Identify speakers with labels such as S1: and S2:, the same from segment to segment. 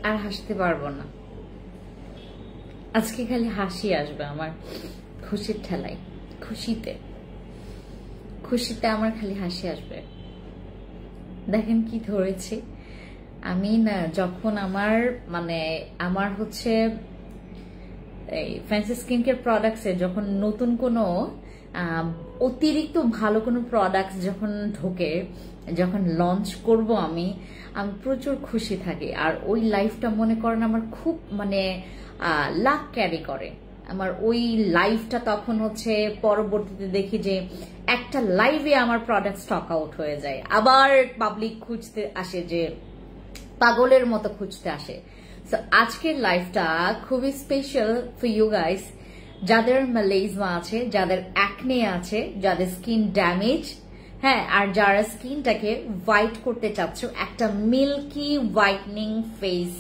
S1: আর হাসতে পারবো না। আজকে খালি হাসি আসবে আমার খুশির ঠেলায়, খুশিতে খুশিতে আমার খালি হাসি আসবে। দেখেন কি ধরেছি আমি না, যখন আমার হচ্ছে এই ফ্যান্সি স্কিন কেয়ার প্রোডাক্টসে যখন নতুন কোনো অতিরিক্ত ভালো কোনো প্রোডাক্টস যখন ঢোকে, যখন লঞ্চ করব আমি প্রচুর খুশি থাকি। আর ওই লাইফটা মনে করেন আমার খুব লাক ক্যারি করে। আমার ওই লাইফটা তখন হচ্ছে পরবর্তীতে দেখি যে একটা লাইভে আমার প্রোডাক্ট স্টক আউট হয়ে যায়, আবার পাবলিক খুঁজতে আসে, যে পাগলের মতো খুঁজতে আসে। সো আজকের লাইফটা খুবই স্পেশাল ফর ইউ গাইস, যাদের মেলাজমা আছে, যাদের অ্যাকনে আছে, যাদের স্কিন ড্যামেজ, হ্যাঁ, আর যারা স্কিনটাকে হোয়াইট করতে চাচ্ছ একটা মিল্কি হোয়াইটনিং ফেস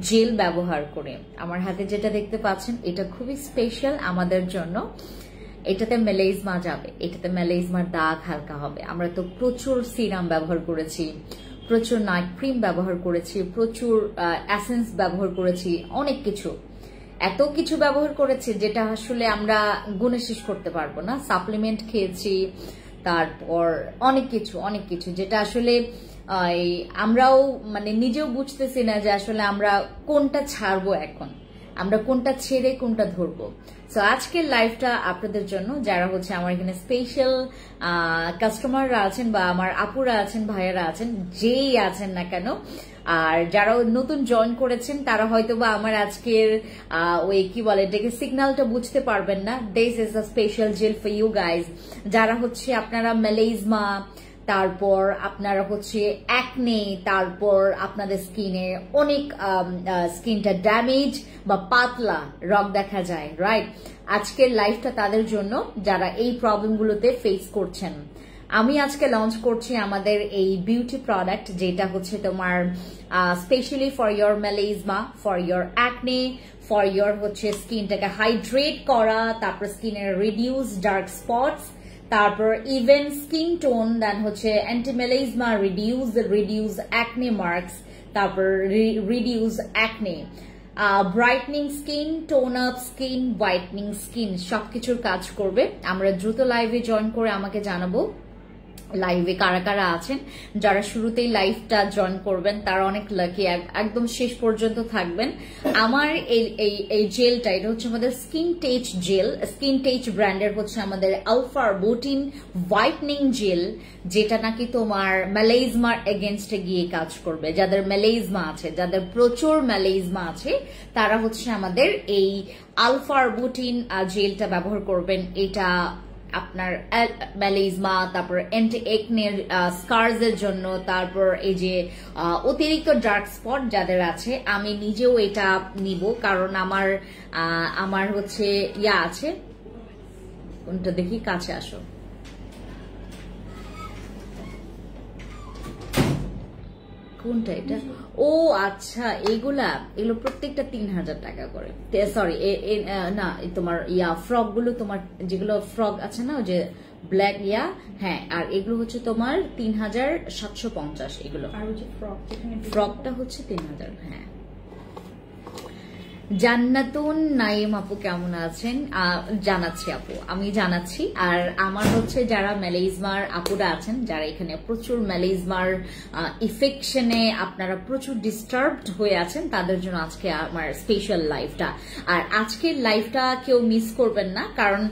S1: জেল ব্যবহার করে। আমার হাতে যেটা দেখতে পাচ্ছেন এটা খুবই স্পেশাল আমাদের জন্য। এটাতে মেলাজমা যাবে, এটাতে মেলাজমার দাগ হালকা হবে। আমরা তো প্রচুর সিরাম ব্যবহার করেছি, প্রচুর নাইট ক্রিম ব্যবহার করেছি, প্রচুর এসেন্স ব্যবহার করেছি, অনেক কিছু, এত কিছু ব্যবহার করেছি যেটা আসলে আমরা গুণে শেষ করতে পারবো না। সাপ্লিমেন্ট খেয়েছি, তারপর অনেক কিছু যেটা আসলে আমরাও নিজেও বুঝতেছি না যে আসলে আমরা কোনটা ছাড়বো, এখন আমরা কোনটা ছেড়ে কোনটা ধরবো। সো আজকের লাইফটা আপনাদের জন্য, যারা হচ্ছে আমার এখানে স্পেশাল কাস্টমাররা আছেন বা আমার আপুরা আছেন, ভাইয়ারা আছেন, যেই আছেন না কেন, আর যারা নতুন জয়েন করেছেন তারা হয়তো বা আমার আজকের ওই কি বলে এটাকে সিগন্যালটা বুঝতে পারবেন না। This is a special gel for you guys, যারা হচ্ছে আপনারা মেলাজমা, তারপর আপনারা হচ্ছে অ্যাকনে, তারপর আপনাদের স্কিনে অনেক স্কিনটা ড্যামেজ বা পাতলা রগ দেখা যায়, রাইট? আজকের লাইফটা তাদের জন্য যারা এই প্রবলেমগুলোতে ফেস করছেন। আমি আজকে লঞ্চ করছি আমাদের এই বিউটি প্রোডাক্ট, যেটা হচ্ছে তোমার specially for your melasma, for your acne, for your হচ্ছে স্কিনটাকে হাইড্রেট করা, তারপর স্কিনের রিডিউস ডার্ক স্পটস, তারপর ইভেন স্কিন টোন, দেন হচ্ছে anti melasma reduce acne marks, তারপর reduce acne, brightening skin, tone up skin, whitening skin, সবকিছুর কাজ করবে। আমরা দ্রুত লাইভে জয়েন করে আমাকে জানাবো লাইভে কারা কারা আছেন। যারা শুরুতেই লাইভটা জয়েন করবেন তারা অনেক লাকি, একদম শেষ পর্যন্ত থাকবেন। আমার এই জেলটা, এটা হচ্ছে আমাদের skin tech gel, skin tech ব্র্যান্ডের হচ্ছে আমাদের আলফা বোটিন হোয়াইটনিং জেল, যেটা নাকি তোমার মেলাজমার এগেনস্টে গিয়ে কাজ করবে। যাদের মেলাজমা আছে, যাদের প্রচুর মেলাজমা আছে, তারা হচ্ছে আমাদের এই আলফা বোটিন জেলটা ব্যবহার করবেন। এটা আপনার মেলাজমা, তারপর অ্যান্টি একনের স্কার্স এর জন্য, তারপর এই যে অতিরিক্ত ডার্ক স্পট যাদের আছে, আমি নিজেও এটা নিব, কারণ আমার হচ্ছে ইয়া আছে। কোনটা দেখি, কাছে আসো। কোনটা এটা? ও আচ্ছা, এগুলো প্রত্যেকটা 3000 টাকা করে। সরি, না, তোমার ফ্রক গুলো, তোমার যেগুলো ফ্রক আছে না, ওই যে ব্ল্যাক হ্যাঁ, আর এগুলো হচ্ছে তোমার 3750 এগুলো। আর ওই যে ফ্রকটা হচ্ছে 3000। হ্যাঁ, জান্নাতুন নাইম আপু কেমন আছেন? জানাচ্ছি আপু, আমি জানাচ্ছি। আর আমার হচ্ছে যারা মেলাজমার আপুরা আছেন, যারা এখানে প্রচুর মেলাজমার ইফেকশনে আপনারা প্রচুর ডিস্টার্বড হয়ে আছেন, তাদের জন্য আজকে আমার স্পেশাল লাইফটা। আর আজকের লাইফটা কেউ মিস করবেন না, কারণ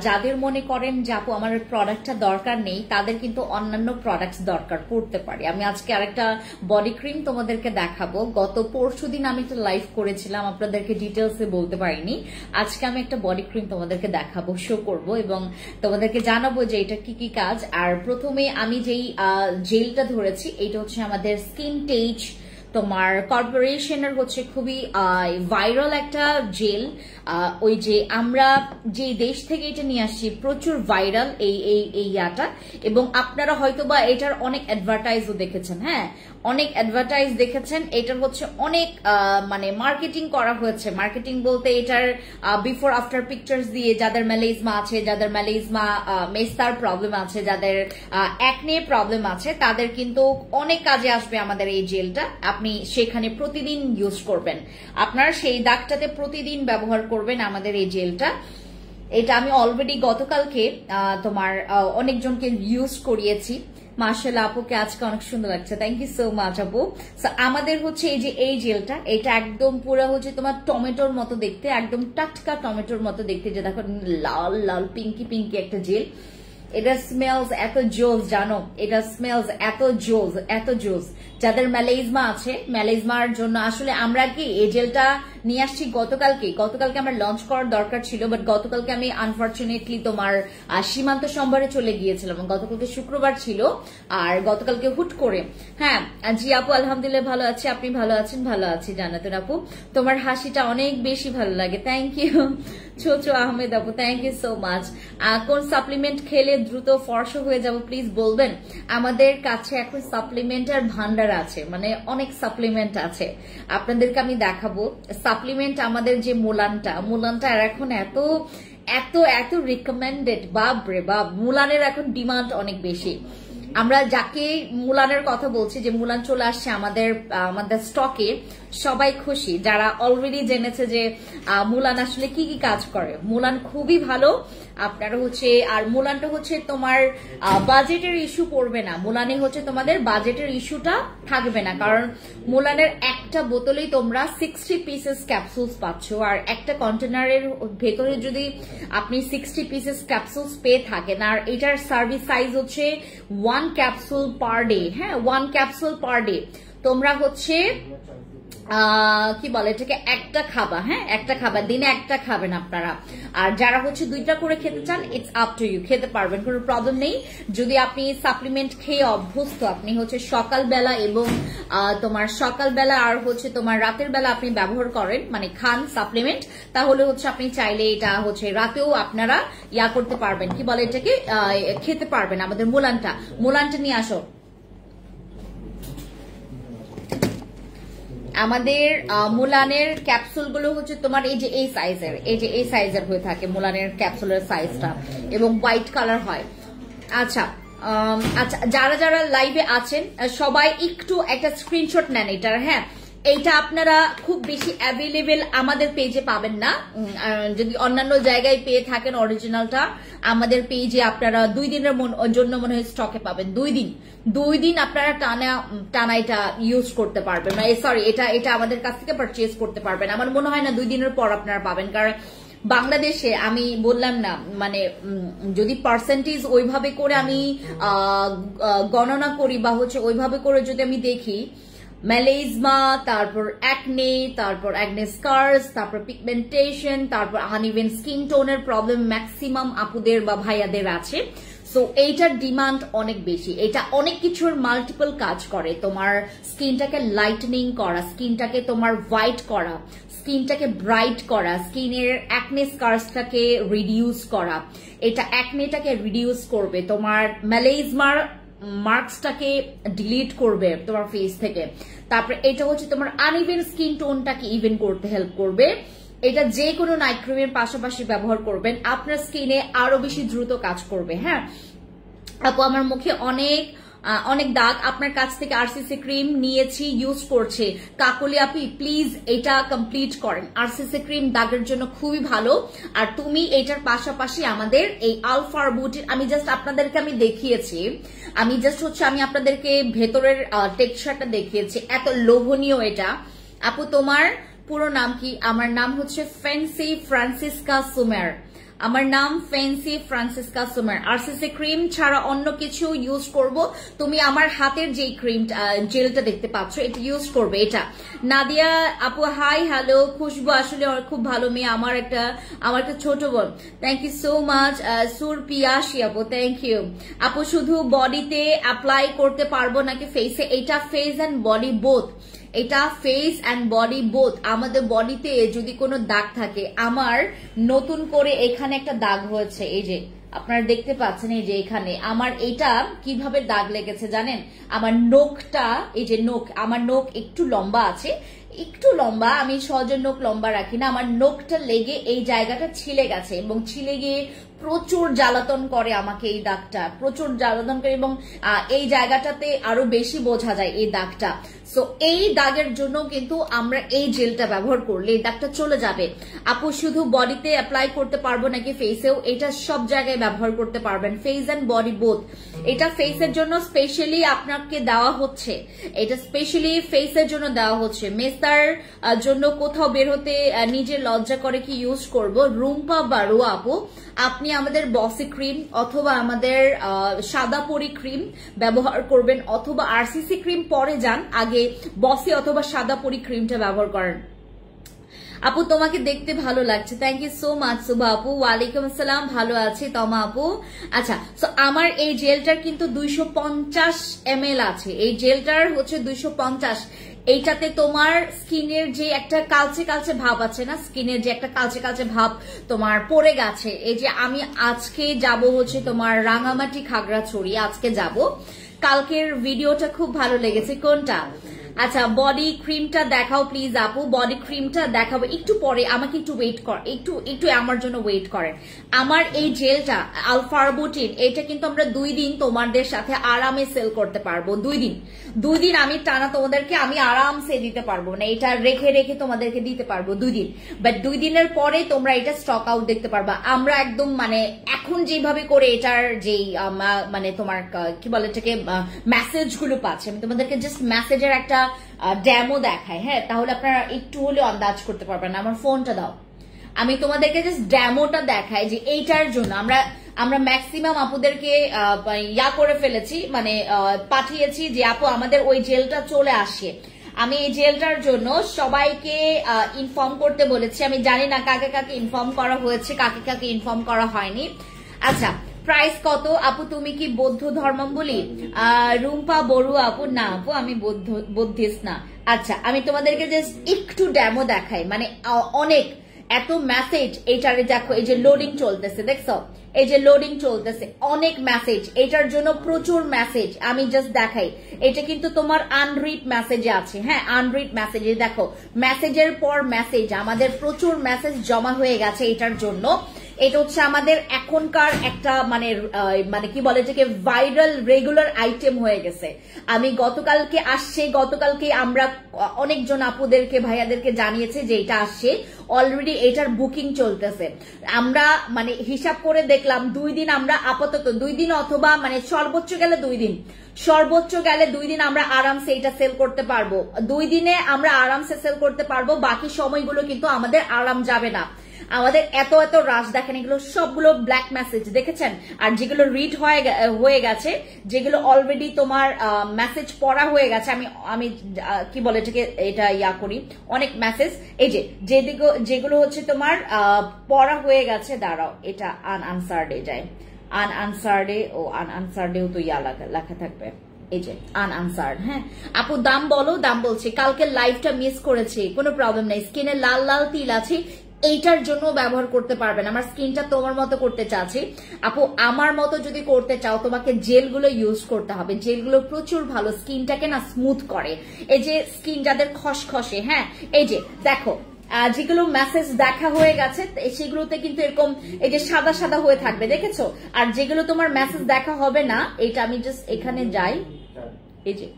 S1: যাদের মনে করেন যে আপু আমার প্রোডাক্টটা দরকার নেই, তাদের কিন্তু অন্যান্য প্রোডাক্টস দরকার পড়তে পারে। আমি আজকে আরেকটা বডি ক্রিম তোমাদেরকে দেখাবো। গত পরশুদিন আমি একটা লাইভ করেছিলাম, আপনাদেরকে ডিটেলসে বলতে পারিনি। আজকে আমি একটা বডি ক্রিম তোমাদেরকে দেখাবো, শো করব এবং তোমাদেরকে জানাবো যে এটা কি কি কাজ। আর প্রথমে আমি যেই জেলটা ধরেছি, এটা হচ্ছে আমাদের স্কিন টেচ তোমার কর্পোরেশনের হচ্ছে খুবই ভাইরাল একটা জেল। ওই যে আমরা যে দেশ থেকে এটা নিয়ে আসছি, প্রচুর ভাইরাল এই ইয়াটা, এবং আপনারা হয়তো বা এটার অনেক অ্যাডভার্টাইজও দেখেছেন। হ্যাঁ, অনেক অ্যাডভার্টাইজ দেখেছেন। এটার হচ্ছে অনেক মানে মার্কেটিং করা হয়েছে। মার্কেটিং বলতে এটার বিফোর আফটার পিকচার্স দিয়ে যাদের ম্যালেজমা আছে, যাদের ম্যালেজমা মেস্তার প্রবলেম আছে, যাদের অ্যাকনে প্রবলেম আছে, তাদের কিন্তু অনেক কাজে আসবে আমাদের এই জেলটা। আপনি সেখানে প্রতিদিন ইউজ করবেন, আপনার সেই দাগটাতে প্রতিদিন ব্যবহার করবেন আমাদের এই জেলটা। এটা আমি অলরেডি গতকালকে তোমার অনেকজনকে ইউজ করিয়েছি। মাশাআল্লাহ আপুকে আজকে অনেক সুন্দর লাগছে, থ্যাংক ইউ সো মাচ আপু। আমাদের হচ্ছে এই যে এই জেলটা, এটা একদম পুরো হচ্ছে তোমার টমেটোর মতো দেখতে, একদম টাটকা টমেটোর মতো দেখতে, যে দেখো লাল লাল পিঙ্কি পিঙ্কি একটা জেল। এটা স্মেলস এত জোস, জানো এটা স্মেলস এত জোস, এত জোস। যাদের ম্যালেজমা আছে, ম্যালেজমার জন্য আসলে আমরা কি এই জেলটা নিয়ে আসছি গতকালকে আমার লঞ্চ করার দরকার ছিল, বাট গতকালকে আমি আনফরচুনেটলি তোমার সীমান্ত সম্ভারে চলে গিয়েছিলাম। গতকালকে শুক্রবার ছিল, আর গতকালকে হুট করে। হ্যাঁ জি আপু আলহামদুলিল্লাহ ভালো আছি, আপনি ভালো আছেন? ভালো আছি জান্নাতুন আপু, তোমার হাসিটা অনেক বেশি ভালো লাগে, থ্যাংক ইউ। ছোট আহমেদ আপু থ্যাংক ইউ সো মাচ। কোন সাপ্লিমেন্ট খেলে দ্রুত ফর্সা হয়ে যাব প্লিজ বলবেন? আমাদের কাছে এখন সাপ্লিমেন্টের ভান্ডার আছে, মানে অনেক সাপ্লিমেন্ট আছে, আপনাদেরকে আমি দেখাবো সাপ্লিমেন্ট। আমাদের যে মুলানটা এখন এত এত এত রিকমেন্ডেড, বাপ রে বাপ, মুলানের এখন ডিমান্ড অনেক বেশি। আমরা যাকে মুলানের কথা বলছি, যে মুলান চলে আসছে আমাদের স্টকে, সবাই খুশি। যারা অলরেডি জেনেছে যে মুলান আসলে কি কি কাজ করে, মুলান খুবই ভালো। আপনারা হচ্ছে, আর মুলানটা হচ্ছে তোমার বাজেটের ইস্যু পড়বে না, মুলানে হচ্ছে তোমাদের বাজেটের ইস্যুটা থাকবে না, কারণ মুলানের একটা বোতলেই তোমরা 60 পিসেস ক্যাপসুলস পাচ্ছ, আর একটা কন্টেনারের ভেতরে যদি আপনি 60 পিসেস ক্যাপসুলস পেয়ে থাকেন, আর এটার সার্ভিস সাইজ হচ্ছে 1 ক্যাপসুল পার ডে। হ্যাঁ 1 ক্যাপসুল পার ডে, তোমরা হচ্ছে কি বলে এটাকে, একটা খাবা। হ্যাঁ একটা খাবা, দিনে একটা খাবেন আপনারা। আর যারা হচ্ছে 2টা করে খেতে চান, ইটস আপ টু ইউ, খেতে পারবেন, কোনো প্রবলেম নেই। যদি আপনি সাপ্লিমেন্ট খেয়ে অভ্যস্ত, আপনি হচ্ছে সকালবেলা এবং তোমার সকালবেলা আর হচ্ছে তোমার রাতের বেলা আপনি ব্যবহার করেন, মানে খান সাপ্লিমেন্ট, তাহলে হচ্ছে আপনি চাইলে এটা হচ্ছে রাতেও আপনারা করতে পারবেন, কি বলে এটাকে, খেতে পারবেন। আমাদের মুলানটা নিয়ে আসো। আমাদের মুলানের ক্যাপসুলগুলো হচ্ছে তোমার এই যে এই সাইজের হয়ে থাকে মুলানের ক্যাপসুলের সাইজটা, এবং হোয়াইট কালার হয়। আচ্ছা আচ্ছা, যারা যারা লাইভে আছেন সবাই একটু একটা স্ক্রিনশট নেন এটার। হ্যাঁ এইটা আপনারা খুব বেশি অ্যাভেলেবেল আমাদের পেজে পাবেন না, যদি অন্যান্য জায়গায় পেয়ে থাকেন অরিজিনালটা, আমাদের পেজে আপনারা 2 দিনের জন্য মনে হয় স্টকে পাবেন। 2 দিন আপনারা টানা এটা ইউজ করতে পারবেন, সরি এটা আমাদের কাছ থেকে পারচেজ করতে পারবেন। আমার মনে হয় না 2 দিনের পর আপনারা পাবেন, কারণ বাংলাদেশে আমি বললাম না, মানে যদি পার্সেন্টেজ ওইভাবে করে আমি গণনা করি, বা হচ্ছে ওইভাবে করে যদি আমি দেখি, ম্যালেজমা, তারপর অ্যাকনে স্কার্স, তারপর পিগমেন্টেশন, তারপর আনইভেন স্কিন টোনের প্রবলেম ম্যাক্সিমাম আপুদের বা ভাইয়াদের আছে। সো এইটার ডিমান্ড অনেক বেশি, এটা অনেক কিছুর মাল্টিপল কাজ করে, তোমার স্কিনটাকে লাইটনিং করা, স্কিনটাকে তোমার হোয়াইট করা, স্কিনটাকে ব্রাইট করা, স্কিনের অ্যাকনে স্কার্সটাকে রিডিউস করা, এটা অ্যাকনেটাকে রিডিউস করবে, তোমার ম্যালেজমার মার্কসটাকে ডিলিট করবে তোমার ফেস থেকে। তারপরে এটা হচ্ছে তোমার আনইভেন স্কিন টোনটাকে ইভেন করতে হেল্প করবে। এটা যে কোনো নাইট ক্রিমের পাশাপাশি ব্যবহার করবেন, আপনার স্কিনে আরো বেশি দ্রুত কাজ করবে। হ্যাঁ আপু আমার মুখে অনেক দাগ, আপনার কাছ থেকে আরসিসি ক্রিম নিয়েছি, ইউজ করছে। কাকলি আপি প্লিজ এটা কমপ্লিট করেন, আরসিসি ক্রিম দাগের জন্য খুবই ভালো। আর তুমি এটার পাশাপাশি আমাদের এই আলফার বুটির, আমি জাস্ট আপনাদেরকে আমি দেখিয়েছি, আমি আপনাদেরকে ভেতরের টেক্সচারটা দেখিয়েছি, এত লোভনীয় এটা। আপু তোমার পুরো নাম কি? আমার নাম হচ্ছে ফ্যান্সি ফ্রান্সিসকা সুমের, আমার নাম ফ্যান্সি ফ্রান্সিসকা সুমের। আরসিসি ক্রিম ছাড়া অন্য কিছু ইউজ করব, তুমি আমার হাতের যে ক্রিম জেলটা দেখতে পাচ্ছ এটা ইউজ করবে। এটা নাদিয়া আপু হাই হ্যালো, খুশবু আসলে খুব ভালো মেয়ে, আমার একটা ছোট বোন, থ্যাংক ইউ সো মাচ। সুর পিয়াসি আপু থ্যাংক ইউ। আপু শুধু বডিতে অ্যাপ্লাই করতে পারবো নাকি ফেসে? এটা ফেস অ্যান্ড বডি বোথ, এটা ফেস অ্যান্ড বডি বোথ। আমাদের বডিতে যদি কোনো দাগ থাকে, আমার নতুন করে এখানে একটা দাগ হয়েছে, এই যে আপনারা দেখতে পাচ্ছেন এই যে এখানে আমার এটা কিভাবে দাগ লেগেছে জানেন? আমার নখটা, এই যে নখ, আমার নখ একটু লম্বা আছে, একটু লম্বা, আমি সহজে নখ লম্বা রাখি না, আমার নখটা লেগে এই জায়গাটা ছিলে গেছে এবং ছিলে গিয়ে প্রচুর জ্বালাতন করে আমাকে এই দাগটা, প্রচুর জ্বালাতন করে এবং এই জায়গাটাতে আরো বেশি বোঝা যায় এই দাগটা। সো এই দাগের জন্য কিন্তু আমরা এই জেলটা ব্যবহার করলে এই দাগটা চলে যাবে। আপু শুধু বডিতে অ্যাপ্লাই করতে পারবো নাকি ফেসেও? এটা সব জায়গায় ব্যবহার করতে পারবেন, ফেস এন্ড বডি বোথ। এটা ফেসের জন্য স্পেশালি আপনাকে দেওয়া হচ্ছে, এটা স্পেশালি ফেসের জন্য দেওয়া হচ্ছে। মেস্তার জন্য কোথাও বের হতে নিজে লজ্জা করে কি ইউজ করব? রুম্পা বারুয়া আপু, আপনি আমাদের বসি ক্রিম অথবা আমাদের সাদা পরি ক্রিম ব্যবহার করবেন, অথবা আরসিসি ক্রিম পরে যান, আগে বসি অথবা সাদা পরি ক্রিমটা ব্যবহার করেন। আপু তোমাকে দেখতে ভালো লাগছে, thank you so much Shuva আপু। ওয়ালাইকুম আসসালাম, ভালো আছি তমা আপু। আচ্ছা, সো আমার এই জেলটার কিন্তু 250 ml আছে, এই জেলটার হচ্ছে 250। এইটাতে তোমার স্কিনের যে একটা কালচে কালচে ভাব আছে না, স্কিনের যে একটা কালচে কালচে ভাব তোমার পড়ে গেছে, এই যে আমি আজকে যাব হচ্ছে তোমার রাঙামাটি খাগড়াছড়ি, আজকে যাব। কালকের ভিডিওটা খুব ভালো লেগেছে। কোনটা? আচ্ছা, বডি ক্রিমটা দেখাও প্লিজ আপু, বডি ক্রিমটা দেখাবো একটু পরে, আমাকে একটু ওয়েট কর, একটু আমার জন্য ওয়েট করেন। আমার এই জেলটা আলফারবুটিন, এটা কিন্তু আমরা 2 দিন তোমাদের সাথে আরামে সেল করতে পারবো। 2 দিন আমি টানা তোমাদেরকে আমি আরামসে দিতে পারবো, মানে এটা রেখে রেখে তোমাদেরকে দিতে পারবো 2 দিন, বাট 2 দিনের পরে তোমরা এটা স্টক আউট দেখতে পারবা। আমরা একদম মানে এখন যেভাবে করে এটার যেই মানে তোমার কি বলে এটাকে মেসেজ গুলো পাচ্ছে, আমি তোমাদেরকে জাস্ট মেসেজের একটা ডেমো দেখাই, হ্যাঁ, তাহলে আপনারা একটু হলেও আন্দাজ করতে পারবেন। আমার ফোনটা দাও, আমি তোমাদেরকে জাস্ট ডেমোটা দেখাই যে এইটার জন্য আমরা ম্যাক্সিমাম আপুদেরকে ইয়া করে ফেলেছি, মানে পাঠিয়েছি যে আপু আমাদের ওই জেলটা চলে আসে। আমি এই জেলটার জন্য সবাইকে ইনফর্ম করতে বলেছি, আমি জানি না কাকে কাকে ইনফর্ম করা হয়েছে, কাকে কাকে ইনফর্ম করা হয়নি। আচ্ছা, প্রাইস কত আপু? তুমি কি বৌদ্ধ ধর্মাবলী? রুম্পা বড়ুয়া আপু, না আপু আমি বুদ্ধিস্ট না। আচ্ছা, আমি তোমাদেরকে জাস্ট একটু ডেমো দেখাই, মানে অনেক এত মেসেজ এইটারে দেখো, এই যে লোডিং চলতেছে, দেখছো এই যে লোডিং চলতেছে, অনেক মেসেজ, এটার জন্য প্রচুর মেসেজ। আমি জাস্ট দেখাই, এটা কিন্তু তোমার আনরিড মেসেজে আছে, হ্যাঁ আনরিড মেসেজে দেখো, মেসেজের পর মেসেজ, আমাদের প্রচুর মেসেজ জমা হয়ে গেছে এটার জন্য। এটা হচ্ছে আমাদের এখনকার একটা মানে কি বলে এটাকে ভাইরাল রেগুলার আইটেম হয়ে গেছে। আমি গতকালকে আসছে, গতকালকে আমরা অনেকজন আপুদেরকে ভাইয়াদেরকে জানিয়েছে যে এটা আসছে, অলরেডি এটার বুকিং চলতেছে। আমরা মানে হিসাব করে দেখলাম 2 দিন আমরা আপাতত 2 দিন অথবা মানে সর্বোচ্চ গেলে 2 দিন, সর্বোচ্চ গেলে 2 দিন আমরা আরামসে এটা সেল করতে পারবো। 2 দিনে আমরা আরামসে সেল করতে পারবো, বাকি সময়গুলো কিন্তু আমাদের আরাম যাবে না। আমাদের এত এত রাশ দেখেন, এগুলো সবগুলো ব্ল্যাক মেসেজ দেখেছেন, আর যেগুলো রিড হয়ে গেছে, যেগুলো অলরেডি তোমার মেসেজ পড়া হয়ে গেছে, আমি কি বলে এটাকে এটা ইয়া করি, অনেক মেসেজ, এই যে যেগুলো হচ্ছে তোমার পড়া হয়ে গেছে, দাঁড়াও এটা আনআনসার্ডে যায়, আনআনসার্ডে ও আনআনসার্ডেও তো ইয়া লেখা থাকবে, এই যে আনআনসার্ড। হ্যাঁ আপু দাম বলো, দাম বলছি, কালকে লাইভটা মিস করেছি, কোনো প্রবলেম নেই। স্কিনে লাল লাল তিল আছে, এইটার জন্য ব্যবহার করতে পারবেন। আমার স্কিনটা তোমার মতো করতে চাচ্ছি আপু, আমার মতো যদি করতে চাও তোমাকে জেলগুলো ইউজ করতে হবে, জেলগুলো প্রচুর ভালো, স্কিনটাকে না স্মুথ করে। এই যে স্কিন যাদের খসখসে, হ্যাঁ এই যে দেখো যেগুলো মেসেজ দেখা হয়ে গেছে সেগুলোতে কিন্তু এরকম এই যে সাদা সাদা হয়ে থাকবে, দেখেছো? আর যেগুলো তোমার মেসেজ দেখা হবে না, এটা আমি জাস্ট এখানে যাই, এই যে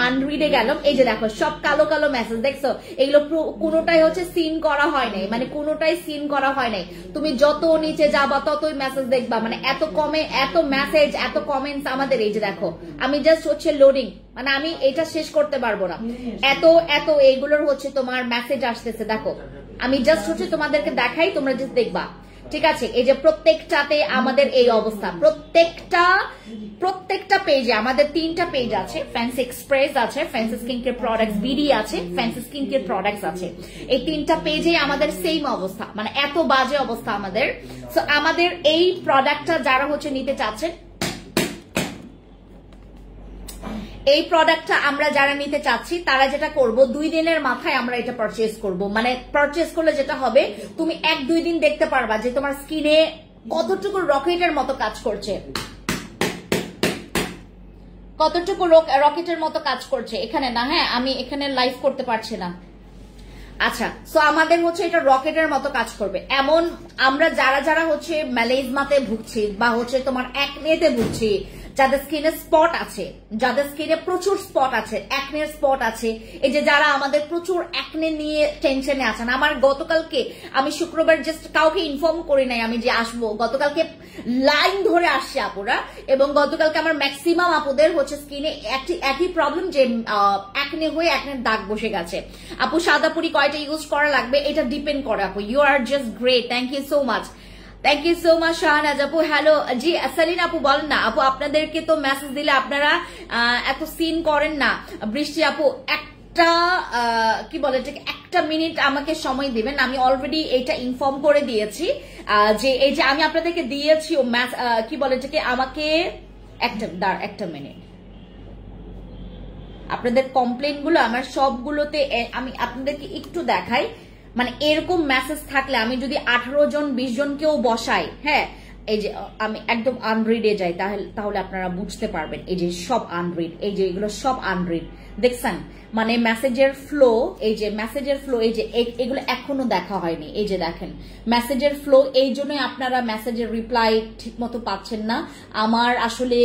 S1: আনরিডে গেলাম, এই যে দেখো সব কালো কালো মেসেজ, দেখছো? এগুলো কোনোটাই হচ্ছে সিন করা হয় নাই, মানে কোনোটাই সিন করা হয় নাই। তুমি যত নিচে যাবা ততই মেসেজ দেখবা, মানে এত কমে এত মেসেজ এত কমেন্টস আমাদের। এই যে দেখো আমি জাস্ট হচ্ছে লোডিং, মানে আমি এটা শেষ করতে পারবো না, এত এত এইগুলোর হচ্ছে তোমার মেসেজ আসতেছে। দেখো আমি জাস্ট হচ্ছে তোমাদেরকে দেখাই, তোমরা জাস্ট দেখবা, ঠিক আছে? এই যে প্রত্যেকটাতে আমাদের এই অবস্থা, প্রত্যেকটা পেজে আমাদের 3টা পেজ আছে, ফ্যান্সি এক্সপ্রেস আছে, fancy skin care products BD আছে, ফ্যান্সি স্কিন কেয়ার প্রোডাক্টস আছে। এই 3টা পেজে আমাদের সেম অবস্থা, মানে এত বাজে অবস্থা আমাদের। সো আমাদের এই প্রোডাক্টটা যারা হচ্ছে নিতে চাচ্ছেন, এই প্রোডাক্টটা আমরা যারা নিতে চাচ্ছি তারা যেটা করব, 2 দিনের মাথায় আমরা এটা পারচেজ করব। মানে পারচেজ করলে যেটা হবে, তুমি 1-2 দিন দেখতে পারবা যে তোমার স্কিনে কতটুকু রকেটের মতো কাজ করছে, কতটুকু রকেটের মতো কাজ করছে এখানে না। হ্যাঁ, আমি এখানে লাইভ করতে পারছি না। আচ্ছা, সো আমাদের হচ্ছে এটা রকেটের মতো কাজ করবে। এমন আমরা যারা যারা হচ্ছে ম্যালেজমাতে ভুগছি বা হচ্ছে তোমার অ্যাকনেতে ভুগছি, যাদের স্কিনে স্পট আছে, যাদের স্কিনে প্রচুর স্পট আছে, অ্যাকনের স্পট আছে, এই যে যারা আমাদের প্রচুর অ্যাকনে নিয়ে টেনশনে আছেন। আমার গতকালকে আমি শুক্রবার জাস্ট কাউকে ইনফর্ম করি নাই আমি যে আসবো, গতকালকে লাইন ধরে আসছে আপুরা, এবং গতকালকে আমার ম্যাক্সিমাম আপুদের হচ্ছে স্কিনে একই প্রবলেম যে অ্যাকনে হয়ে অ্যাকনের দাগ বসে গেছে। আপু সাদাপুরি কয়টা ইউজ করা লাগবে এটা ডিপেন্ড করে আপু। You are just great, thank you so much, thank you so much Shahnaz আপু। হ্যালো জি সালিন আপু বলেন না আপু, আপনাদেরকে তো মেসেজ দিলে আপনারা এত সিন করেন না। বৃষ্টি আপু একটা কি বলে এটাকে, একটা মিনিট আমাকে সময় দিবেন, আমি অলরেডি এটা ইনফর্ম করে দিয়েছি যে এই যে আমি আপনাদেরকে দিয়েছি ও কি বলে এটাকে, আমাকে একটা মিনিট। আপনাদের কমপ্লেন গুলো আমার সবগুলোতে আমি আপনাদেরকে একটু দেখাই, মানে এরকম মেসেজ থাকলে আমি যদি 18 জন 20 জনকেও বসাই, হ্যাঁ এই যে আমি একদম আনরিডে যাই, তাহলে আপনারা বুঝতে পারবেন এই যে সব আনরিড, এই যে এগুলো সব আনরিড দেখছেন, মানে মেসেজের ফ্লো, এই যে মেসেজের ফ্লো, এই যে এগুলো এখনো দেখা হয়নি, এই যে দেখেন মেসেজের ফ্লো, এই জন্যই আপনারা মেসেজের রিপ্লাই ঠিক মতো পাচ্ছেন না। আমার আসলে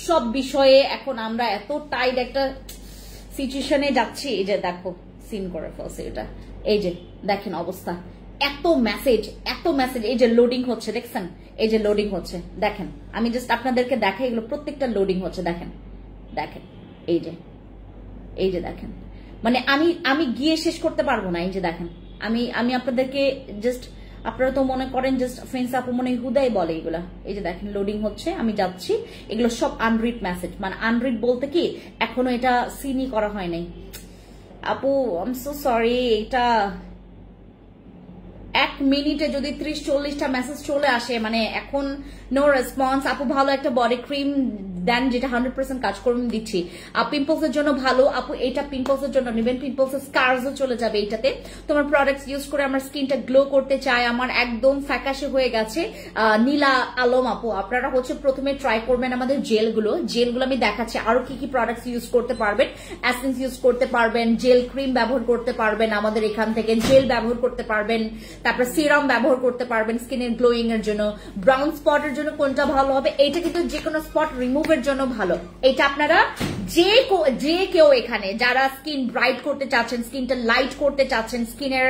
S1: সব বিষয়ে এখন আমরা এত টাইট একটা সিচুয়েশনে যাচ্ছি, এই যে দেখো সিন করে ফেলছে এটা, এই যে দেখেন অবস্থা, এত মেসেজ, এই যে লোডিং হচ্ছে দেখছেন, এই যে লোডিং হচ্ছে দেখেন, আমি জাস্ট আপনাদেরকে দেখাই, এগুলো প্রত্যেকটা লোডিং হচ্ছে দেখেন, এই যে দেখেন, মানে আমি গিয়ে শেষ করতে পারবো না। এই যে দেখেন, আমি আপনাদেরকে জাস্ট, আপনারা তো মনে করেন জাস্ট ফ্রেন্ডস আপু মনে হুদাই বলে এগুলা, এই যে দেখেন লোডিং হচ্ছে, আমি যাচ্ছি, এগুলো সব আনরিড মেসেজ, মানে আনরিড বলতে কি এখনো এটা সিনই করা হয় নাই আপু, আই এম সো সরি। এটা 1 মিনিটে যদি 30-40টা মেসেজ চলে আসে, মানে এখন নো রেসপন্স। আপু ভালো একটা বডি ক্রিম দেন যেটা 100% কাজ করবে দিচ্ছি। পিম্পলস এর জন্য ভালো আপু, এটা পিম্পলস এর জন্য নেবেন, পিম্পলস এর স্কারসও চলে যাবে এইটাতে। তোমার প্রোডাক্টস ইউজ করে আমার স্কিনটা গ্লো করতে চাই, আমার একদম ফ্যাকাশে হয়ে গেছে। নীলা আলম আপু, আপনারা হচ্ছে প্রথমে ট্রাই করবেন আমাদের জেলগুলো আমি দেখাচ্ছি আরো কি কি প্রোডাক্টস ইউজ করতে পারবেন। এসেন্স ইউজ করতে পারবেন, জেল ক্রিম ব্যবহার করতে পারবেন, আমাদের এখান থেকে জেল ব্যবহার করতে পারবেন, তারপর সিরাম ব্যবহার করতে পারবেন স্কিনের গ্লোয়িং এর জন্য। ব্রাউন স্পটের জন্য কোনটা ভালো হবে, এইটা কিন্তু যে কোনো স্পট রিমুভের জন্য ভালো। এটা আপনারা যে কেউ এখানে যারা স্কিন ব্রাইট করতে চাচ্ছেন, স্কিনটা লাইট করতে চাচ্ছেন, স্কিনের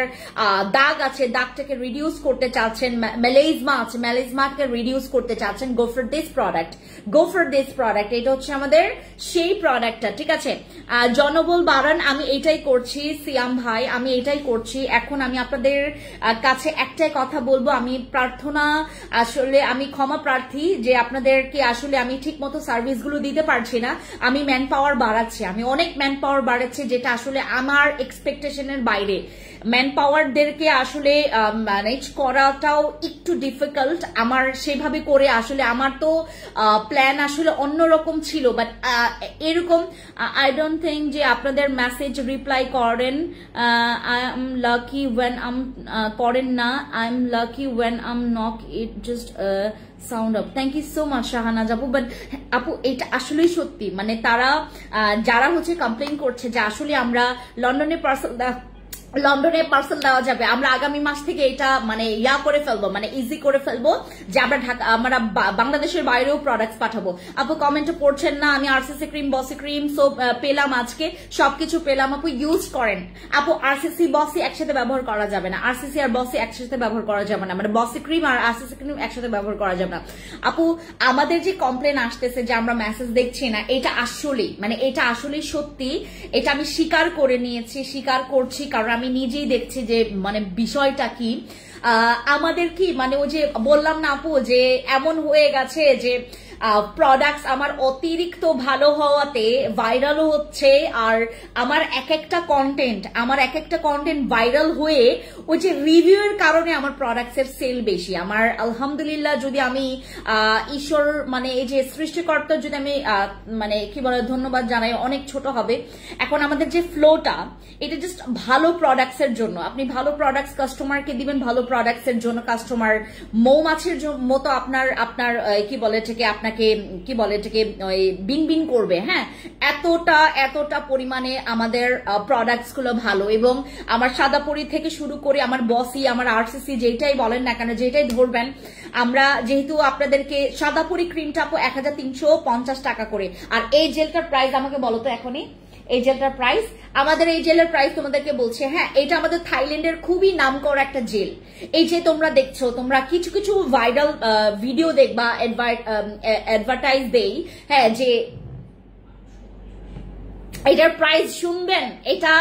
S1: দাগ আছে দাগটাকে রিডিউস করতে চাচ্ছেন, মেলেজমা আছে মেলেজমাকে রিডিউস করতে চাচ্ছেন, গো ফর দিস প্রোডাক্ট। এটা হচ্ছে আমাদের সেই প্রোডাক্টটা, ঠিক আছে। জনবল বাড়ান, আমি এটাই করছি সিয়াম ভাই, আমি এটাই করছি। এখন আমি আপনাদের কাছে একটাই কথা বলবো, আমি প্রার্থনা, আসলে আমি ক্ষমা প্রার্থী যে আপনাদেরকে আসলে আমি ঠিক মতো সার্ভিসগুলো দিতে পারছি না। আমি ম্যান পাওয়ার বাড়াচ্ছি, আমি অনেক ম্যান পাওয়ার বাড়াচ্ছি, যেটা আসলে আমার এক্সপেকটেশনের বাইরে। ম্যান পাওয়ারদেরকে আসলে ম্যানেজ করাটাও একটু ডিফিকাল্ট আমার, সেভাবে করে আসলে আমার তো প্ল্যান আসলে অন্যরকম ছিল, বাট এরকম আই ডোন্ট থিঙ্ক যে আপনাদের মেসেজ রিপ্লাই করেন। I am lucky when um করেন না, I am lucky when um knock it just sound up. Thank you so much Shahanaz আপু। বাট আপু এটা আসলেই সত্যি, মানে তারা যারা হচ্ছে কমপ্লেন করছে যে আসলে আমরা লন্ডনে পার্সেল দেওয়া যাবে, আমরা আগামী মাস থেকে এটা মানে করে ফেলবো, মানে ইজি করে ফেলবো যে আমরা বাংলাদেশের বাইরেও প্রোডাক্টস পাঠাবো। আপু কমেন্টে পড়ছেন না, আমি আরসিসি ক্রিম বসি ক্রিম সোপ পেলাম, আজকে সবকিছু পেলাম। আপু ইউজ করেন আপু, আরসিসি বসি একসাথে ব্যবহার করা যাবে না, আরসিসি আর বসি একসাথে ব্যবহার করা যাবে না, মানে বসি ক্রিম আর আরসিসি ক্রিম একসাথে ব্যবহার করা যাবে না। আপু আমাদের যে কমপ্লেন আসতেছে যে আমরা মেসেজ দেখছি না, এটা আসলেই মানে এটা আসলেই সত্যি, এটা আমি স্বীকার করে নিয়েছি, স্বীকার করছি, কারণ আমি নিজেই দেখছি যে মানে বিষয়টা কি। আমাদের কি মানে ওই যে বললাম না আপু যে এমন হয়ে গেছে যে প্রোডাক্টস আমার অতিরিক্ত ভালো হওয়াতে ভাইরালও হচ্ছে, আর আমার এক একটা কন্টেন্ট ভাইরাল হয়ে ওই যে রিভিউ এর কারণে আমার প্রোডাক্টস এর সেল বেশি। আমার আলহামদুলিল্লাহ, যদি আমি ঈশ্বর মানে এই যে সৃষ্টিকর্তার যদি আমি মানে কি বলে ধন্যবাদ জানাই, অনেক ছোট হবে। এখন আমাদের যে ফ্লোটা, এটা জাস্ট ভালো প্রোডাক্টস এর জন্য। আপনি ভালো প্রোডাক্টস কাস্টমারকে দিবেন, ভালো প্রোডাক্টস এর জন্য কাস্টমার মৌমাছির মতো আপনার কি বলে এটাকে, আপনাকে কি বলে এটাকে বিন বিন করবে। হ্যাঁ, এতটা পরিমাণে আমাদের প্রোডাক্টস গুলো ভালো। এবং আমার সাদাপরি থেকে শুরু করে আমার বসি, আমার আরসিসি, যেটাই বলেন না কেন, যেটাই ধরবেন, আমরা যেহেতু আপনাদেরকে সাদাপরি ক্রিমটা 1350 টাকা করে, আর এই জেলটার প্রাইস আমাকে বলো তো এখনই, এই জেলটার প্রাইস, আমাদের এই জেলের প্রাইস তোমাদেরকে বলছে। হ্যাঁ, এটা আমাদের থাইল্যান্ডের খুবই নামকরা একটা জেল। এই যে তোমরা দেখছো, তোমরা কিছু কিছু ভাইরাল ভিডিও দেখবা, অ্যাডভার্টাইজ দেই, হ্যাঁ, যে এটার প্রাইস শুনবেন, এটা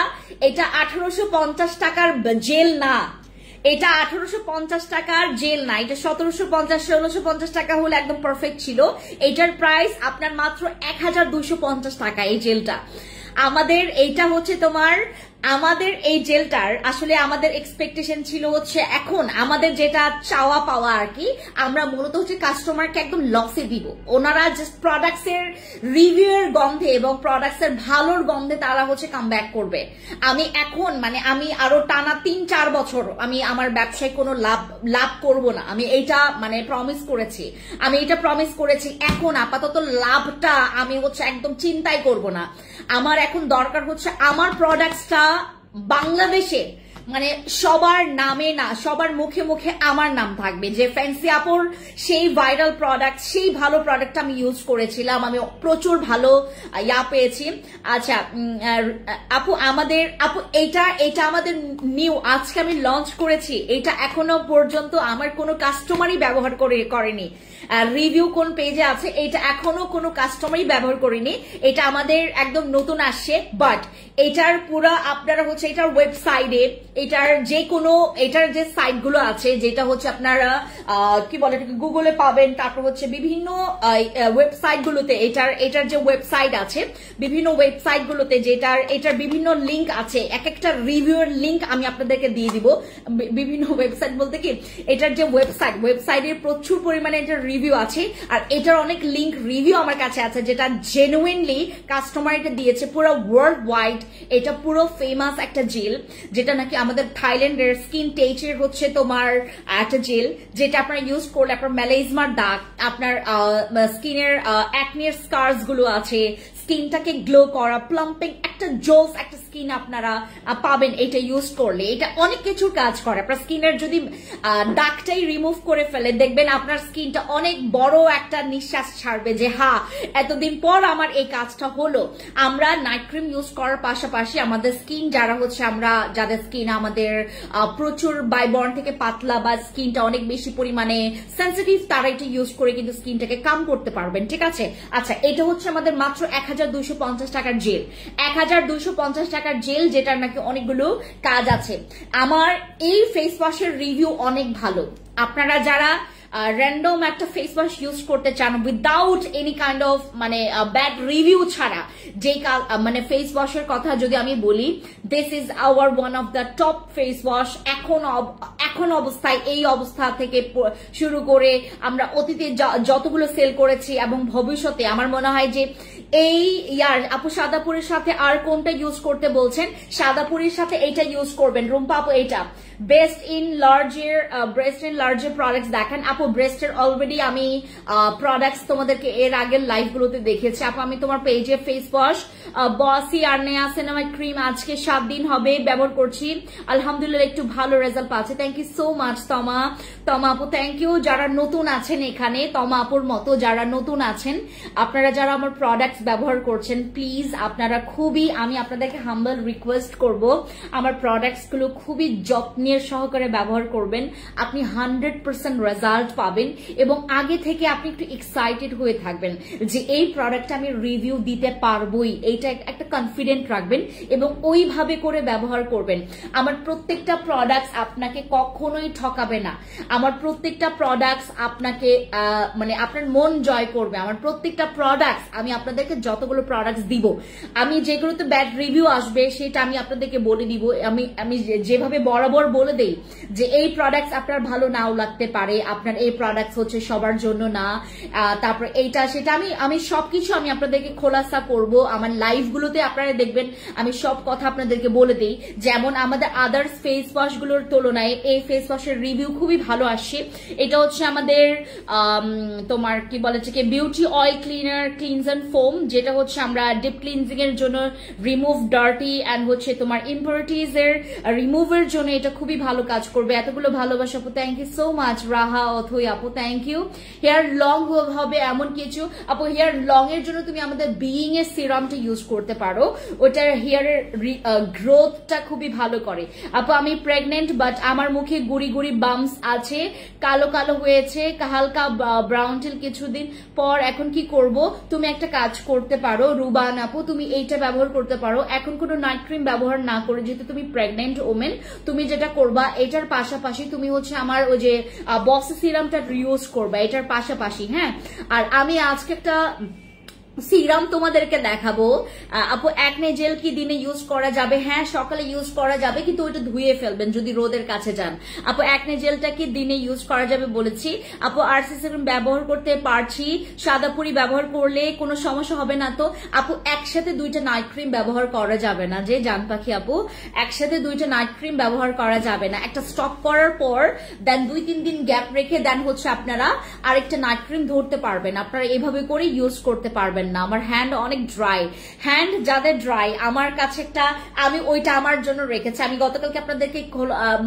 S1: 1850 টাকার জেল না, এটা 1850 টাকার জেল না, এটা 1750-1650 টাকা হলে একদম পারফেক্ট ছিল। এটার প্রাইস আপনার মাত্র 1250 টাকা এই জেলটা। আমাদের এইটা হচ্ছে তোমার, আমাদের এই জেলটার আসলে আমাদের এক্সপেকটেশন ছিল হচ্ছে, এখন আমাদের যেটা চাওয়া পাওয়া আর কি, আমরা মূলত হচ্ছে কাস্টমারকে একদম লসে দিব। ওনারা জাস্ট প্রোডাক্টস এর রিভিউ এর গন্ধে এবং প্রোডাক্টস এর ভালোর গন্ধে তারা হচ্ছে কাম ব্যাক করবে। আমি এখন মানে আমি আরো টানা 3-4 বছর আমি আমার ব্যবসায় কোনো লাভ করব না, আমি এইটা মানে প্রমিস করেছি। এখন আপাতত লাভটা আমি হচ্ছে একদম চিন্তাই করব না। আমার এখন দরকার হচ্ছে আমার প্রোডাক্টসটা বাংলাদেশে মানে সবার নামে না, সবার মুখে মুখে আমার নাম থাকবে, যে ফ্যান্সি আপুর সেই ভাইরাল প্রোডাক্ট, সেই ভালো প্রোডাক্ট আমি ইউজ করেছিলাম, আমি প্রচুর ভালো পেয়েছি। আচ্ছা আপু, এটা আমাদের নিউ, আজকে আমি লঞ্চ করেছি, এটা এখনো পর্যন্ত আমার কোনো কাস্টমারই ব্যবহার করেনি। রিভিউ কোন পেজে আছে, এটা এখনো কোনো কাস্টমারই ব্যবহার করেনি, এটা আমাদের একদম নতুন আসছে। বাট এটার পুরো আপনারা হচ্ছে এটার ওয়েবসাইটে, এটার যে সাইট গুলো আছে, যেটা হচ্ছে আপনারা কি বলে গুগলে পাবেন, তারপর হচ্ছে বিভিন্ন ওয়েবসাইট গুলোতে, এটার যে ওয়েবসাইট আছে, বিভিন্ন ওয়েবসাইট গুলোতে এটার বিভিন্ন লিঙ্ক আছে, এক একটা রিভিউর লিঙ্ক আমি আপনাদেরকে দিয়ে দিব। বিভিন্ন ওয়েবসাইট বলতে কি, এটার যে ওয়েবসাইটের প্রচুর পরিমাণে এটার রিভিউ আছে, আর এটার অনেক লিঙ্ক রিভিউ আমার কাছে আছে, যেটা জেনুইনলি কাস্টমার এটা দিয়েছে পুরো ওয়ার্ল্ড ওয়াইড। এটা পুরো ফেমাস একটা জেল, যেটা নাকি আমাদের থাইল্যান্ডের স্কিন টেচের হচ্ছে তোমার একটা জেল, যেটা আপনারা ইউজ করলে আপনার ম্যালাইজমার দাগ, আপনার স্কিনের অ্যাকনির স্কার্স গুলো আছে, স্কিনটাকে গ্লো করা, প্লাম্পিং, একটা জোস একটা স্কিন আপনারা পাবেন এটা ইউজ করলে। এটা অনেক কিছুর কাজ করে। আপনার স্কিনের যদি দাগটাই রিমুভ করে ফেলে, দেখবেন আপনার স্কিনটা অনেক বড় একটা নিঃশ্বাস ছাড়বে, যে হ্যাঁ এতদিন পর আমার এই কাজটা হলো। আমরা নাইট ক্রিম ইউজ করার পাশাপাশি আমাদের স্কিন যাদের স্কিন আমাদের প্রচুর বাইবর্ন থেকে পাতলা বা স্কিনটা অনেক বেশি পরিমাণে সেন্সিটিভ, তারা এটা ইউজ করে কিন্তু স্কিনটাকে কাম করতে পারবেন, ঠিক আছে। আচ্ছা, এটা হচ্ছে আমাদের মাত্র 1250 টাকার জেল, 1250 টাকার জেল, যেটার নাকি অনেকগুলো কাজ আছে। আমার এই ফেস ওয়াশের রিভিউ অনেক ভালো। আপনারা যারা র্যান্ডম একটা ফেস ওয়াশ ইউজ করতে চান উইদাউট এনি কাইন্ড অফ মানে ব্যাড রিভিউ ছাড়া, যেই মানে ফেস ওয়াশের কথা যদি আমি বলি, this is our one of the top face wash. এখন অবস্থায়, এই অবস্থা থেকে শুরু করে আমরা অতীতে যতগুলো সেল করেছি এবং ভবিষ্যতে আমার মনে হয় যে এই আপু সাদাপুরের সাথে আর কোনটা ইউজ করতে বলছেন, সাদাপুরের সাথে এইটা ইউজ করবেন রুম্পা আপু। এইটা বেস্ট ইন লার্জের প্রোডাক্টস দেখেন আপু। ব্রেস্টের অলরেডি আমি প্রোডাক্টস তোমাদেরকে এর আগের লাইভ গুলোতে দেখেছি আপু। আমি তোমার পেজে ফেস ওয়াশ বসি আর্নেয়া সিনেমাইড ক্রিম আজকে 7 দিন হবে ব্যবহার করছি, আলহামদুলিল্লাহ একটু ভালো রেজাল্ট পাচ্ছে। থ্যাংক ইউ সো মাচ তমা আপু, থ্যাংক ইউ। যারা নতুন আছেন এখানে, তমা আপুর মতো যারা নতুন আছেন, আপনারা যারা আমার প্রোডাক্টস ব্যবহার করছেন প্লিজ আপনারা খুবই, আমি আপনাদেরকে হাম্বল রিকোয়েস্ট করব আমার প্রোডাক্টস গুলো খুবই যত্নের সহকারে ব্যবহার করবেন। আপনি 100% রেজাল্ট পাবেন এবং আগে থেকে আপনি একটু এক্সাইটেড হয়ে থাকবেন যে এই প্রোডাক্টটা আমি রিভিউ দিতে পারবোই, এইটা একটা কনফিডেন্ট রাখবেন এবং ওইভাবে করে ব্যবহার করবেন। আমার প্রত্যেকটা প্রোডাক্টস আপনাকে কখনোই ঠকাবে না, আমার প্রত্যেকটা প্রোডাক্টস আপনাকে মানে আপনার মন জয় করবে। আমার প্রত্যেকটা প্রোডাক্টস, আমি আপনাদেরকে যতগুলো প্রোডাক্টস দিব, আমি যেগুলোতে ব্যাড রিভিউ আসবে সেটা আমি আপনাদেরকে বলে দিব। আমি যেভাবে বরাবর বলে দেই যে এই প্রোডাক্টস আপনার ভালো নাও লাগতে পারে, আপনার এই প্রোডাক্টস হচ্ছে সবার জন্য না, তারপর এইটা সেটা আমি সবকিছু আমি আপনাদেরকে খোলাসা করব আমার লাইভ গুলোতে। আপনারা দেখবেন আমি সব কথা আপনাদেরকে বলে দিই। যেমন আমাদের আদার্স ফেস ওয়াশ গুলোর তুলনায় এই ফেস ওয়াশের রিভিউ খুবই ভালো আসছে। এটা হচ্ছে আমাদের তোমার কি বলে যে বিউটি অয়েল ক্লিনজার ফোম, যেটা হচ্ছে আমরা ডিপ ক্লিনজিং এর জন্য, রিমুভ ডার্টি এন্ড হচ্ছে তোমার ইম্পিউরিটিজ এর রিমুভের জন্য এটা খুবই ভালো কাজ করবে। এতগুলো ভালোবাসা আপু, থ্যাংক ইউ সো মাচ। রাহা অথই আপু থ্যাংক ইউ। হেয়ার লং হবে এমন কিছু আপু, হেয়ার লং এর জন্য তুমি আমাদের বিইং এর সিরামটা ইউজ করতে পারো, ওটার হেয়ারের গ্রোথটা খুবই ভালো করে। আপু আমি প্রেগনেন্ট বাট আমার মুখে গুড়ি গুড়ি বাম্পস আছে, কালো কালো হয়েছে, হালকা ব্রাউন টিল কিছুদিন পর, এখন কি করব? তুমি একটা কাজ করতে পারো রুবান আপু, তুমি এইটা ব্যবহার করতে পারো এখন কোনো নাইট ক্রিম ব্যবহার না করে, যেহেতু তুমি প্রেগনেন্ট ওমেন। তুমি যেটা করবা এটার পাশাপাশি তুমি হচ্ছে আমার ওই যে বক্স সিরামটা ইউজ করবা এটার পাশাপাশি, হ্যাঁ। আর আমি আজকে একটা সিরাম তোমাদেরকে দেখাবো আপু। একনে জেল কি দিনে ইউজ করা যাবে? হ্যাঁ সকালে ইউজ করা যাবে, কিন্তু ওইটা ধুয়ে ফেলবেন যদি রোদের কাছে যান। আপু একনে জেলটা কি দিনে ইউজ করা যাবে বলেছি আপু। আরসি সিরাম ব্যবহার করতে পারছি, সাদাপুরি ব্যবহার করলে কোনো সমস্যা হবে না তো? আপু একসাথে দুইটা নাইট ক্রিম ব্যবহার করা যাবে না, যে জান পাখি আপু, একসাথে দুইটা নাইট ক্রিম ব্যবহার করা যাবে না। একটা স্টপ করার পর দেন 2-3 দিন গ্যাপ রেখে দেন হচ্ছে আপনারা আরেকটা নাইট ক্রিম ধরতে পারবেন। আপনারা এইভাবে করে ইউজ করতে পারবেন না। আমার হ্যান্ড অনেক ড্রাই, হ্যান্ড যাদের ড্রাই, আমার কাছে একটা, আমি ওইটা আমার জন্য রেখেছি। আমি গতকালকে আপনাদেরকে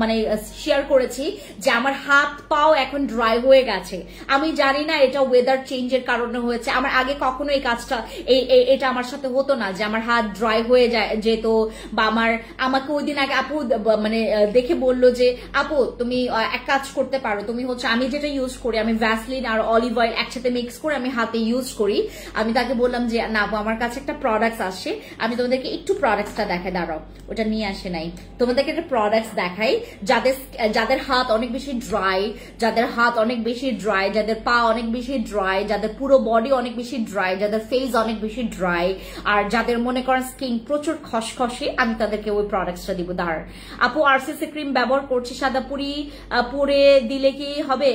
S1: মানে শেয়ার করেছি যে আমার হাত পাও এখন ড্রাই হয়ে গেছে। আমি জানি না এটা ওয়েদার চেঞ্জের কারণে হয়েছে, আমার আগে কখনো এই কাজটা এটা আমার সাথে হতো না যে আমার হাত ড্রাই হয়ে যায় যেত। বা আমাকে ওই দিন আগে আপু মানে দেখে বললো যে আপু তুমি এক কাজ করতে পারো, তুমি হচ্ছে, আমি যেটা ইউজ করি, আমি ভ্যাসলিন আর অলিভ অয়েল একসাথে মিক্স করে আমি হাতে ইউজ করি। আমি তাকে বললাম যে না আপু আমার কাছে একটা প্রোডাক্টস আসছে, আমি তোমাদেরকে একটু প্রোডাক্টসটা দেখাই, দাঁড়াও ওটা নিয়ে আসে নাই, তোমাদেরকে একটা প্রোডাক্টস দেখাই। যাদের হাত অনেক বেশি ড্রাই, যাদের হাত অনেক বেশি ড্রাই, যাদের পা অনেক বেশি ড্রাই, যাদের পুরো বডি অনেক বেশি ড্রাই, যাদের ফেস অনেক বেশি ড্রাই, আর যাদের মনে করেন স্কিন প্রচুর খসখসে, আমি তাদেরকে ওই প্রোডাক্টসটা দিব। দাঁড় আপু আরসিসি ক্রিম ব্যবহার করছি, সাদাপুরি পরে দিলে কি হবে?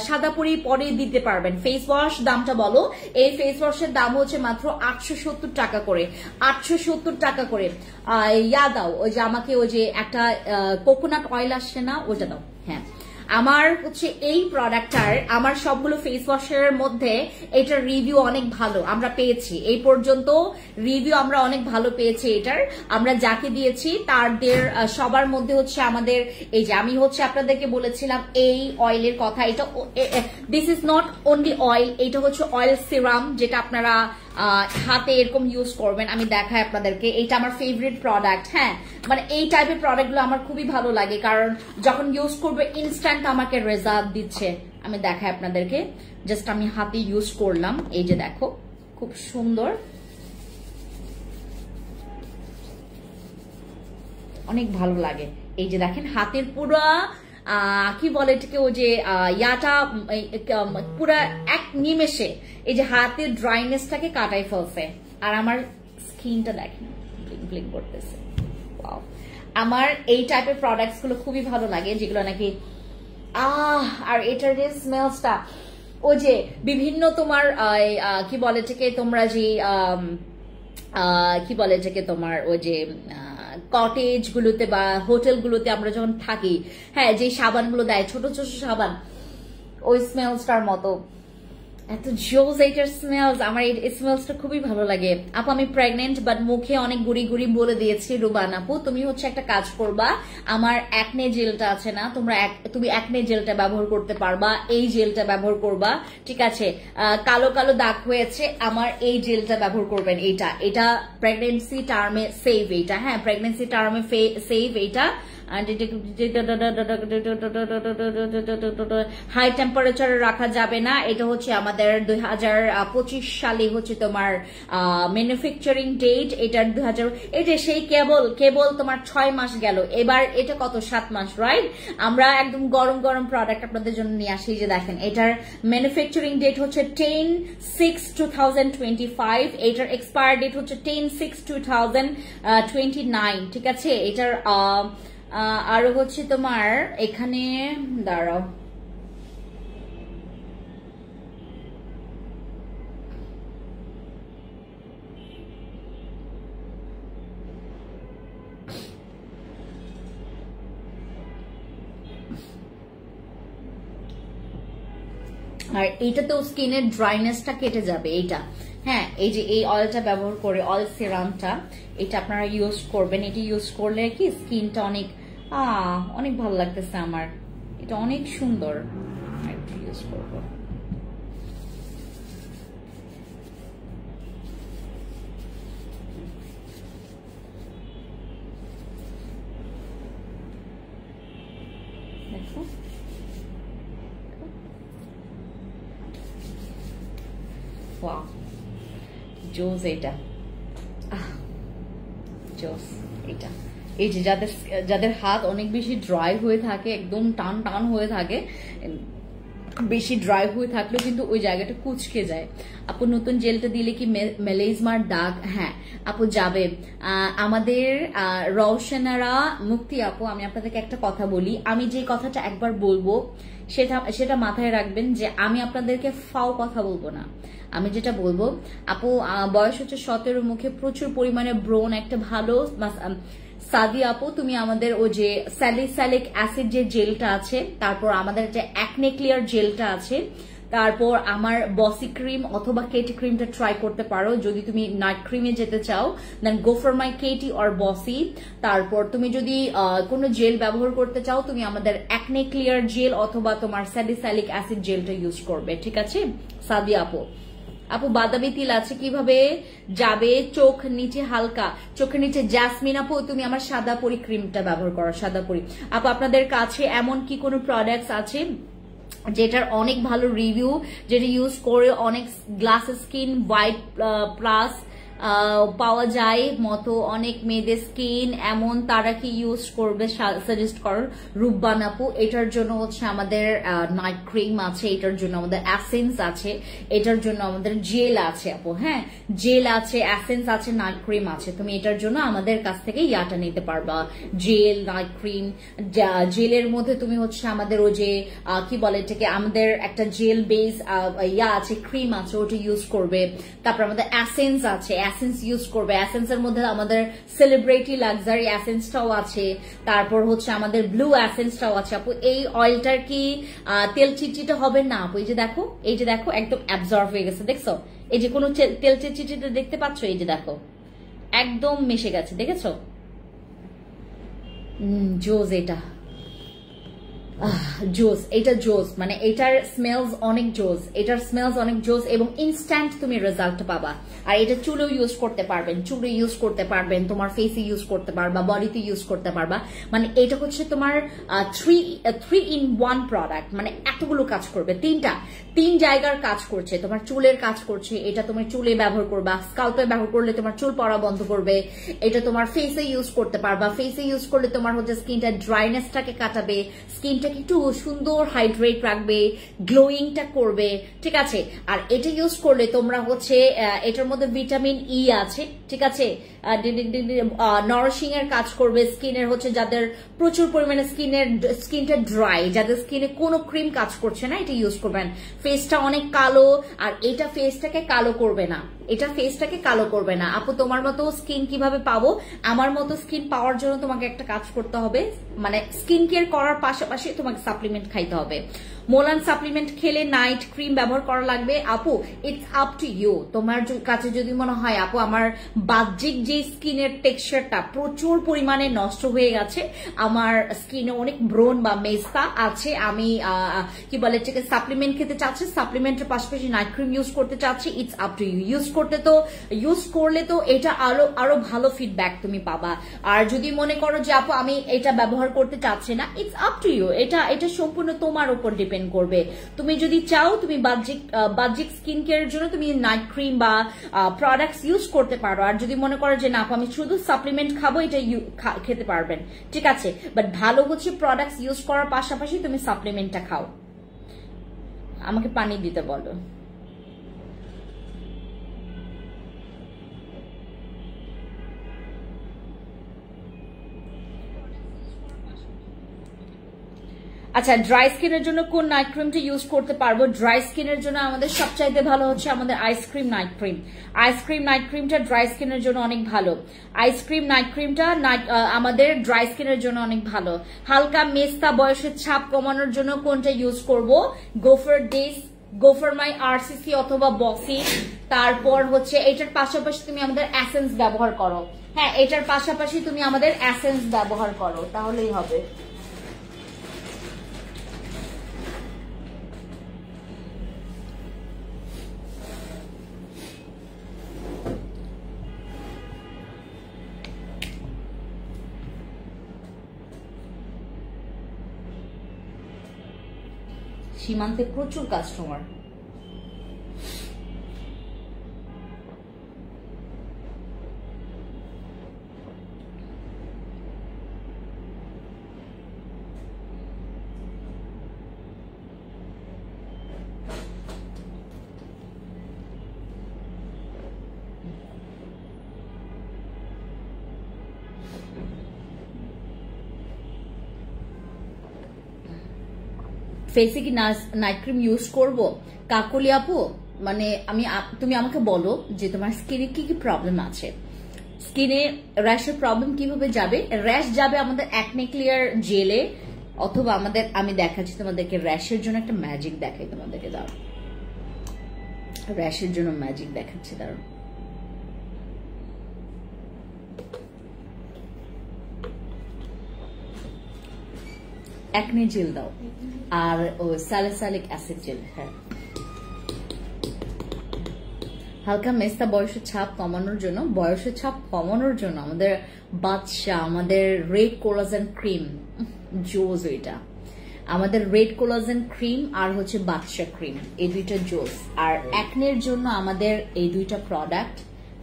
S1: সাদাপুরি পরে দিতে পারবেন। ফেস ওয়াশ দামটা বলো। এই ফেস ওয়াশের দাম হচ্ছে মাত্র 870 টাকা করে, 870 টাকা করে। ইয়া দাও, ওই যে আমাকে ওই যে একটা কোকোনাট অয়েল আসছে না, ওইটা দাও। হ্যাঁ আমার হচ্ছে এই প্রোডাক্টটার, আমার সবগুলো ফেস ওয়াশের মধ্যে এটার রিভিউ অনেক ভালো আমরা পেয়েছি, এই পর্যন্ত রিভিউ আমরা অনেক ভালো পেয়েছি এটার। আমরা যাকে দিয়েছি তাদের সবার মধ্যে হচ্ছে আমাদের এই যে, আমি হচ্ছে আপনাদেরকে বলেছিলাম এই অয়েলের কথা, এটা this is not only oil, এটা হচ্ছে অয়েল সিরাম, যেটা আপনারা হাতে এরকম ইউজ করবেন। আমি দেখাই আপনাদেরকে, এটা আমার ফেভারিট প্রোডাক্ট। হ্যাঁ মানে এই টাইপের প্রোডাক্টগুলো আমার খুবই ভালো লাগে, কারণ যখন ইউজ করবে ইনস্ট্যান্ট আমাকে রেজাল্ট দিচ্ছে। আমি দেখাই আপনাদেরকে, জাস্ট আমি হাতে ইউজ করলাম, এই যে দেখো খুব সুন্দর, অনেক ভালো লাগে। এই যে দেখেন হাতের পুরো কি বলে এটাকে, ওই যে ইয়াটা পুরা এক নিমেষে এই যে হাতের ড্রাইনেসটাকে কাটাই ফেলছে। আর আমার স্কিনটা দেখেন ব্লিং ব্লিং করতেছে। ওয়াও, আমার এই টাইপের প্রোডাক্টস গুলো খুবই ভালো লাগে, যেগুলো নাকি আর এটার যে স্মেলসটা, ওই যে বিভিন্ন তোমার কি বলে এটাকে, তোমরা যে কি বলে এটাকে, তোমার ওই যে কটেজ গুলোতে বা হোটেল গুলোতে আমরা যখন থাকি, হ্যাঁ যে সাবানগুলো দেয় ছোট ছোট সাবান, ওই স্মেলসটার মতো এত জোস এটার স্মেলস, আমার এই স্মেলসটা খুবই ভালো লাগে। আপু আমি প্রেগনেন্ট বাট মুখে অনেক গুড়ি গুড়ি বলে দিয়েছি। রুবান আপু তুমি হচ্ছে একটা কাজ করবা, আমার অ্যাকনে জেলটা আছে না, তুমি অ্যাকনে জেলটা ব্যবহার করতে পারবা, এই জেলটা ব্যবহার করবা, ঠিক আছে? কালো কালো দাগ হয়েছে, আমার এই জেলটা ব্যবহার করবেন। এটা প্রেগনেন্সি টার্মে সেভ, এটা হ্যাঁ প্রেগনেন্সি টার্মে সেভ। এটা হাই টেম্পারেচারে রাখা যাবে না। এটা হচ্ছে আমাদের 2025 সালে হচ্ছে তোমার ম্যানুফ্যাকচারিং ডেট, এটার 2000, এটা সেই কেবল তোমার 6 মাস গেল, এবার এটা কত 7 মাস, রাইট? আমরা একদম গরম গরম প্রোডাক্ট আপনাদের জন্য নিয়ে আসি। যে দেখেন এটার ম্যানুফ্যাকচারিং ডেট হচ্ছে 10/6/2025, এটার এক্সপায়ার ডেট হচ্ছে 10/6/2029, ঠিক আছে? এটার আরো হচ্ছে তোমার এখানে দাঁড়াও, আর এইটা তো স্কিনের ড্রাইনেসটা কেটে যাবে। এইটা হ্যাঁ, এই যে এই অয়েলটা ব্যবহার করে, অয়েল সিরামটা, এটা আপনারা ইউজ করবেন। এটি ইউজ করলে কি স্কিনটা অনেক ভালো লাগতেছে আমার, এটা অনেক সুন্দর। একটু ইউজ করবো। দেখো ওয়াও জোস, এটা জোস। এটা এই যে যাদের হাত অনেক বেশি ড্রাই হয়ে থাকে, একদম টান টান হয়ে থাকে, বেশি ড্রাই হয়ে থাকলেও কিন্তু ওই জায়গাটা কুচকে যায়। আপু নতুন জেলটা দিলে কি মেলেজমার দাগ? হ্যাঁ আপু যাবে। আমাদের রওশনারা মুক্তি আপু, আমি আপনাদেরকে একটা কথা বলি, আমি যে কথাটা একবার বলবো সেটা মাথায় রাখবেন, যে আমি আপনাদেরকে ফাও কথা বলবো না। আমি যেটা বলবো, আপু বয়স হচ্ছে 17, মুখে প্রচুর পরিমাণে ব্রণ, একটা ভালো সাদি আপু তুমি আমাদের ওই যে স্যালিসাইলিক অ্যাসিড যে জেলটা আছে, তারপর আমাদের যে অ্যাকনে ক্লিয়ার জেলটা আছে, তারপর আমার বসি ক্রিম অথবা কেটি ক্রিমটা ট্রাই করতে পারো। যদি তুমি নাইট ক্রিমে যেতে চাও দেন গো ফর মাই কেটি অর বসি। তারপর তুমি যদি কোনো জেল ব্যবহার করতে চাও, তুমি আমাদের অ্যাকনে ক্লিয়ার জেল অথবা তোমার স্যালিসাইলিক অ্যাসিড জেলটা ইউজ করবে, ঠিক আছে সাদি আপু? আপু বাদামি তিল আছে কিভাবে যাবে? চোখ নিচে হালকা, চোখের নিচে জাসমিন আপু তুমি আমার সাদা পরি ক্রিমটা ব্যবহার করো, সাদা পরি আপু। আপনাদের কাছে এমন কি কোনো প্রোডাক্টস আছে যেটার অনেক ভালো রিভিউ, যেটা ইউজ করে অনেক গ্লাস স্কিন হোয়াইট প্লাস পাওয়া যায় মতো অনেক মেয়েদের স্কিন, এমন তারা কি ইউজ করবে সাজেস্ট করার? রূপবান আপু এটার জন্য হচ্ছে আমাদের নাইট ক্রিম আছে, এটার জন্য আমাদের অ্যাসেন্স আছে, এটার জন্য আমাদের জেল আছে আপু। হ্যাঁ জেল আছে, অ্যাসেন্স আছে, নাইট ক্রিম আছে। তুমি এটার জন্য আমাদের কাছ থেকে ইয়াটা নিতে পারবা, জেল নাইট ক্রিম। জেলের মধ্যে তুমি হচ্ছে আমাদের ওই যে কি বলে এটাকে, আমাদের একটা জেল বেস ইয়া আছে, ক্রিম আছে, ওটা ইউজ করবে। তারপর আমাদের অ্যাসেন্স আছে, অ্যাসেন্স ইউজ করবে। অ্যাসেন্সের মধ্যে আমাদের সেলিব্রিটি লাক্সারি অ্যাসেন্সটাও আছে, তারপর হচ্ছে আমাদের ব্লু অ্যাসেন্সটাও আছে আপু। এই অয়েলটার কি তেল চিটচিটে হবে না আপু? এই যে দেখো একদম অ্যাবজর্ব হয়ে গেছে, দেখছো? এই যে কোনো তেল চিটচিটে দেখতে পাচ্ছ? এই যে দেখো একদম মিশে গেছে, দেখেছো? জোস, এটা জোস, এটা জোস, মানে এটার স্মেলস অনেক জোস, এটার স্মেলস অনেক জোস এবং ইনস্ট্যান্ট তুমি রেজাল্ট পাবা। আর এটা চুলেও ইউজ করতে পারবেন, চুলে ইউজ করতে পারবেন, তোমার ফেসে ইউজ করতে পারবা, বডিতে ইউজ করতে পারবা। মানে এটা হচ্ছে তোমার 3-in-1 প্রোডাক্ট, মানে এতগুলো কাজ করবে, তিন জায়গার কাজ করছে। তোমার চুলের কাজ করছে, এটা তোমার চুলে ব্যবহার করবা, স্কাল্পে ব্যবহার করলে তোমার চুল পড়া বন্ধ করবে। এটা তোমার ফেসে ইউজ করতে পারবা, ফেসে ইউজ করলে তোমার হচ্ছে স্কিনটা ড্রাইনেসটাকে কাটাবে, স্কিনটাকে একটু সুন্দর হাইড্রেট রাখবে, গ্লোয়িংটা করবে, ঠিক আছে? আর এটা ইউজ করলে তোমরা হচ্ছে এটার মধ্যে ভিটামিন ই আছে, ঠিক আছে, নারিশিং এর কাজ করবে স্কিনের, হচ্ছে যাদের প্রচুর পরিমাণে স্কিনটা ড্রাই, যাদের স্কিনে কোনো ক্রিম কাজ করছে না, এটা ইউজ করবেন। ফেসটা অনেক কালো, আর এটা ফেসটাকে কালো করবে না, এটা ফেসটাকে কালো করবে না আপু। তোমার মতো স্কিন কিভাবে পাবো? আমার মতো স্কিন পাওয়ার জন্য তোমাকে একটা কাজ করতে হবে, মানে স্কিন কেয়ার করার পাশাপাশি তোমাকে সাপ্লিমেন্ট খাইতে হবে। মোলান সাপ্লিমেন্ট খেলে নাইট ক্রিম ব্যবহার করা লাগবে আপু, ইটস আপ টু ইউ। তোমার কাছে যদি মনে হয় আপু আমার বাহ্যিক যে স্কিনের টেক্সচারটা প্রচুর পরিমাণে নষ্ট হয়ে গেছে, আমার স্কিনে অনেক ব্রণ বা মেস্তা আছে, আমি কি বলে এটাকে সাপ্লিমেন্ট খেতে চাচ্ছি, সাপ্লিমেন্টের পাশাপাশি নাইট ক্রিম ইউজ করতে চাচ্ছি, it's up to you. Use করলে তো এটা আরো ভালো ফিডব্যাক তুমি পাবা। আর যদি মনে করো যে আপু আমি এটা ব্যবহার করতে চাচ্ছি না, ইটস আপ টু ইউ। এটা সম্পূর্ণ তোমার উপর ডিপেন্ড করবে। তুমি যদি চাও তুমি বাহ্যিক স্কিন কেয়ারের জন্য তুমি নাইট ক্রিম বা প্রোডাক্টস ইউজ করতে পারো। আর যদি মনে করো যে না আপু আমি শুধু সাপ্লিমেন্ট খাবো, এটা খেতে পারবেন, ঠিক আছে। বাট ভালো হচ্ছে প্রোডাক্টস ইউজ করার পাশাপাশি তুমি সাপ্লিমেন্টটা খাও। আমাকে পানি দিতে বলো। আচ্ছা, ড্রাই স্কিনের জন্য কোন নাইট ক্রিমটা ইউজ করতে পারবো? ড্রাই স্কিনের জন্য আমাদের সবচাইতে ভালো হচ্ছে আমাদের ice cream night cream. Ice cream night ক্রিমটা ড্রাই স্কিনের জন্য অনেক ভালো। আইসক্রিম নাইট ক্রিমটা আমাদের ড্রাই স্কিনের জন্য অনেক ভালো। হালকা মেস্তা বয়সের ছাপ কমানোর জন্য কোনটা ইউজ করব? গো ফর মাই আরসিসি অথবা বসি। তারপর হচ্ছে এটার পাশাপাশি তুমি আমাদের এসেন্স ব্যবহার করো। হ্যাঁ, এটার পাশাপাশি তুমি আমাদের এসেন্স ব্যবহার করো, তাহলেই হবে। সীমান্তে প্রচুর কাস্টমার। ফেসে কি নাইট ক্রিম ইউজ করব? কাকলি আপু, মানে তুমি আমাকে বলো যে তোমার স্কিনে কি কি প্রবলেম আছে। স্কিনে র্যাশের প্রবলেম কিভাবে যাবে? র্যাশ যাবে আমাদের অ্যাকনে ক্লিয়ার জেলে, অথবা আমি দেখাচ্ছি তোমাদেরকে র্যাশের জন্য একটা ম্যাজিক দেখাই তোমাদেরকে। দাও, র্যাশের জন্য ম্যাজিক দেখাচ্ছি, দাঁড়াও। অ্যাকনে জেল দাও আর স্যালিসাইলিক অ্যাসিড জেল। হ্যাঁ, হালকা মেস্তা বয়সের ছাপ কমানোর জন্য আমাদের বাদশা, আমাদের রেড কোলাজেন ক্রিম, জোজ। এটা আমাদের রেড কোলাজেন ক্রিম আর হচ্ছে বাদশা ক্রিম, এই দুইটা জোজ। আর অ্যাকনের জন্য আমাদের এই দুইটা প্রোডাক্ট।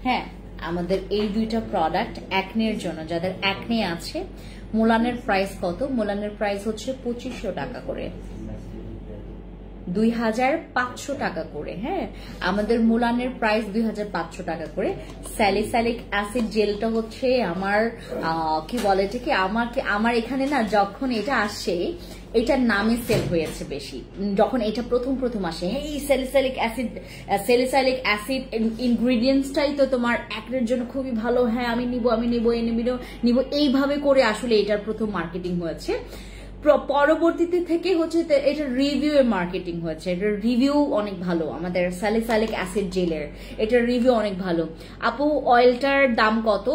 S1: হ্যাঁ, আমাদের এই দুইটা প্রোডাক্ট অ্যাকনের জন্য, যাদের অ্যাকনে আছে। মোলানের প্রাইস কত? মোলানের প্রাইস হচ্ছে 2500 টাকা করে, 2500 টাকা করে। হ্যাঁ, আমাদের মোলানের প্রাইস 2500 টাকা করে। স্যালিসাইলিক অ্যাসিড জেলটা হচ্ছে আমার কি বলে এটাকে, আমার এখানে না যখন এটা আসে, এটার নামে সেল হয়েছে বেশি। যখন এটা প্রথম আসে, হ্যাঁ এই স্যালিসাইলিক অ্যাসিড ইনগ্রিডিয়েন্টসটাই তো তোমার অ্যাকনের জন্য খুবই ভালো, হ্যাঁ আমি নিব এইভাবে করে আসলে এটার প্রথম মার্কেটিং হয়েছে। পরবর্তীতে থেকে হচ্ছে এটা রিভিউ এর মার্কেটিং হয়েছে। এটার রিভিউ অনেক ভালো, আমাদের স্যালিসাইলিক অ্যাসিড জেলের এটার রিভিউ অনেক ভালো। আপু অয়েলটার দাম কত?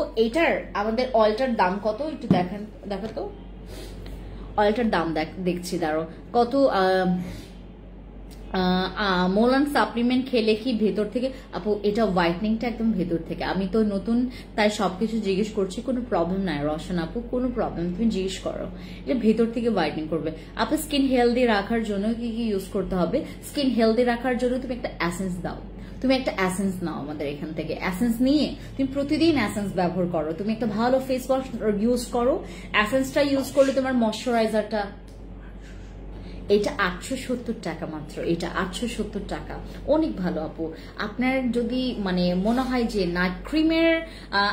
S1: আমাদের অয়েলটার দাম কত একটু দেখাতো। অয়েলটার দাম দেখছি, দাঁড়ো কত। মোলান সাপ্লিমেন্ট খেলে কি ভেতর থেকে? আপু এটা হোয়াইটনিংটা একদম ভেতর থেকে। আমি তো নতুন, তাই সবকিছু জিজ্ঞেস করছি। কোনো প্রবলেম নাই রওশন আপু, কোনো প্রবলেম, তুমি জিজ্ঞেস করো। এটা ভেতর থেকে হোয়াইটনিং করবে। আপু স্কিন হেলদি রাখার জন্য কি কি ইউজ করতে হবে? স্কিন হেলদি রাখার জন্য তুমি একটা এসেন্স দাও, তুমি একটা এসেন্স নাও আমাদের এখান থেকে। এসেন্স নিয়ে তুমি প্রতিদিন এসেন্স ব্যবহার করো, তুমি একটা ভালো ফেস ওয়াশ ইউজ করো। এসেন্সটা ইউজ করলে তোমার ময়শ্চারাইজারটা, এটা 870 টাকা মাত্র, এটা 870 টাকা, অনেক ভালো আপু। আপনার যদি মানে মনে হয় যে নাইট ক্রিমের,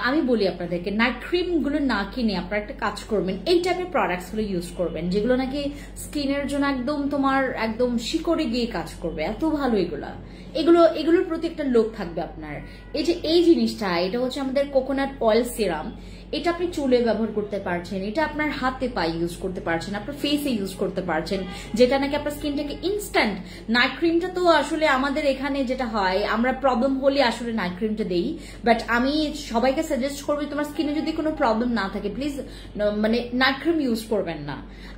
S1: আমি বলি আপনাদেরকে নাইট ক্রিম গুলো না কিনে আপনারা একটা কাজ করবেন, এই টাইপের প্রোডাক্টস গুলো ইউজ করবেন, যেগুলো নাকি স্কিনের জন্য একদম তোমার একদম শিকড়ে গিয়ে কাজ করবে, এত ভালো এগুলোর প্রতি একটা লোভ থাকবে আপনার। এই যে এই জিনিসটা, এটা হচ্ছে আমাদের কোকোনাট অয়েল সিরাম। এটা আপনি চুলে ব্যবহার করতে পারছেন, এটা আপনার হাতে পায়ে ইউজ করতে পারছেন, আপনার ফেসে ইউজ করতে পারছেন, যেটা নাকি আপনার স্কিনটাকে ইনস্ট্যান্ট। নাইট ক্রিমটা তো আসলে আমাদের এখানে যেটা হয়, আমরা প্রবলেম হলে আসলে নাইট ক্রিমটা দেই, বাট আমি সবাইকে সাজেস্ট করবো তোমার স্কিনে যদি কোনো প্রবলেম না থাকে প্লিজ মানে নাইট ক্রিম ইউজ করবেন না।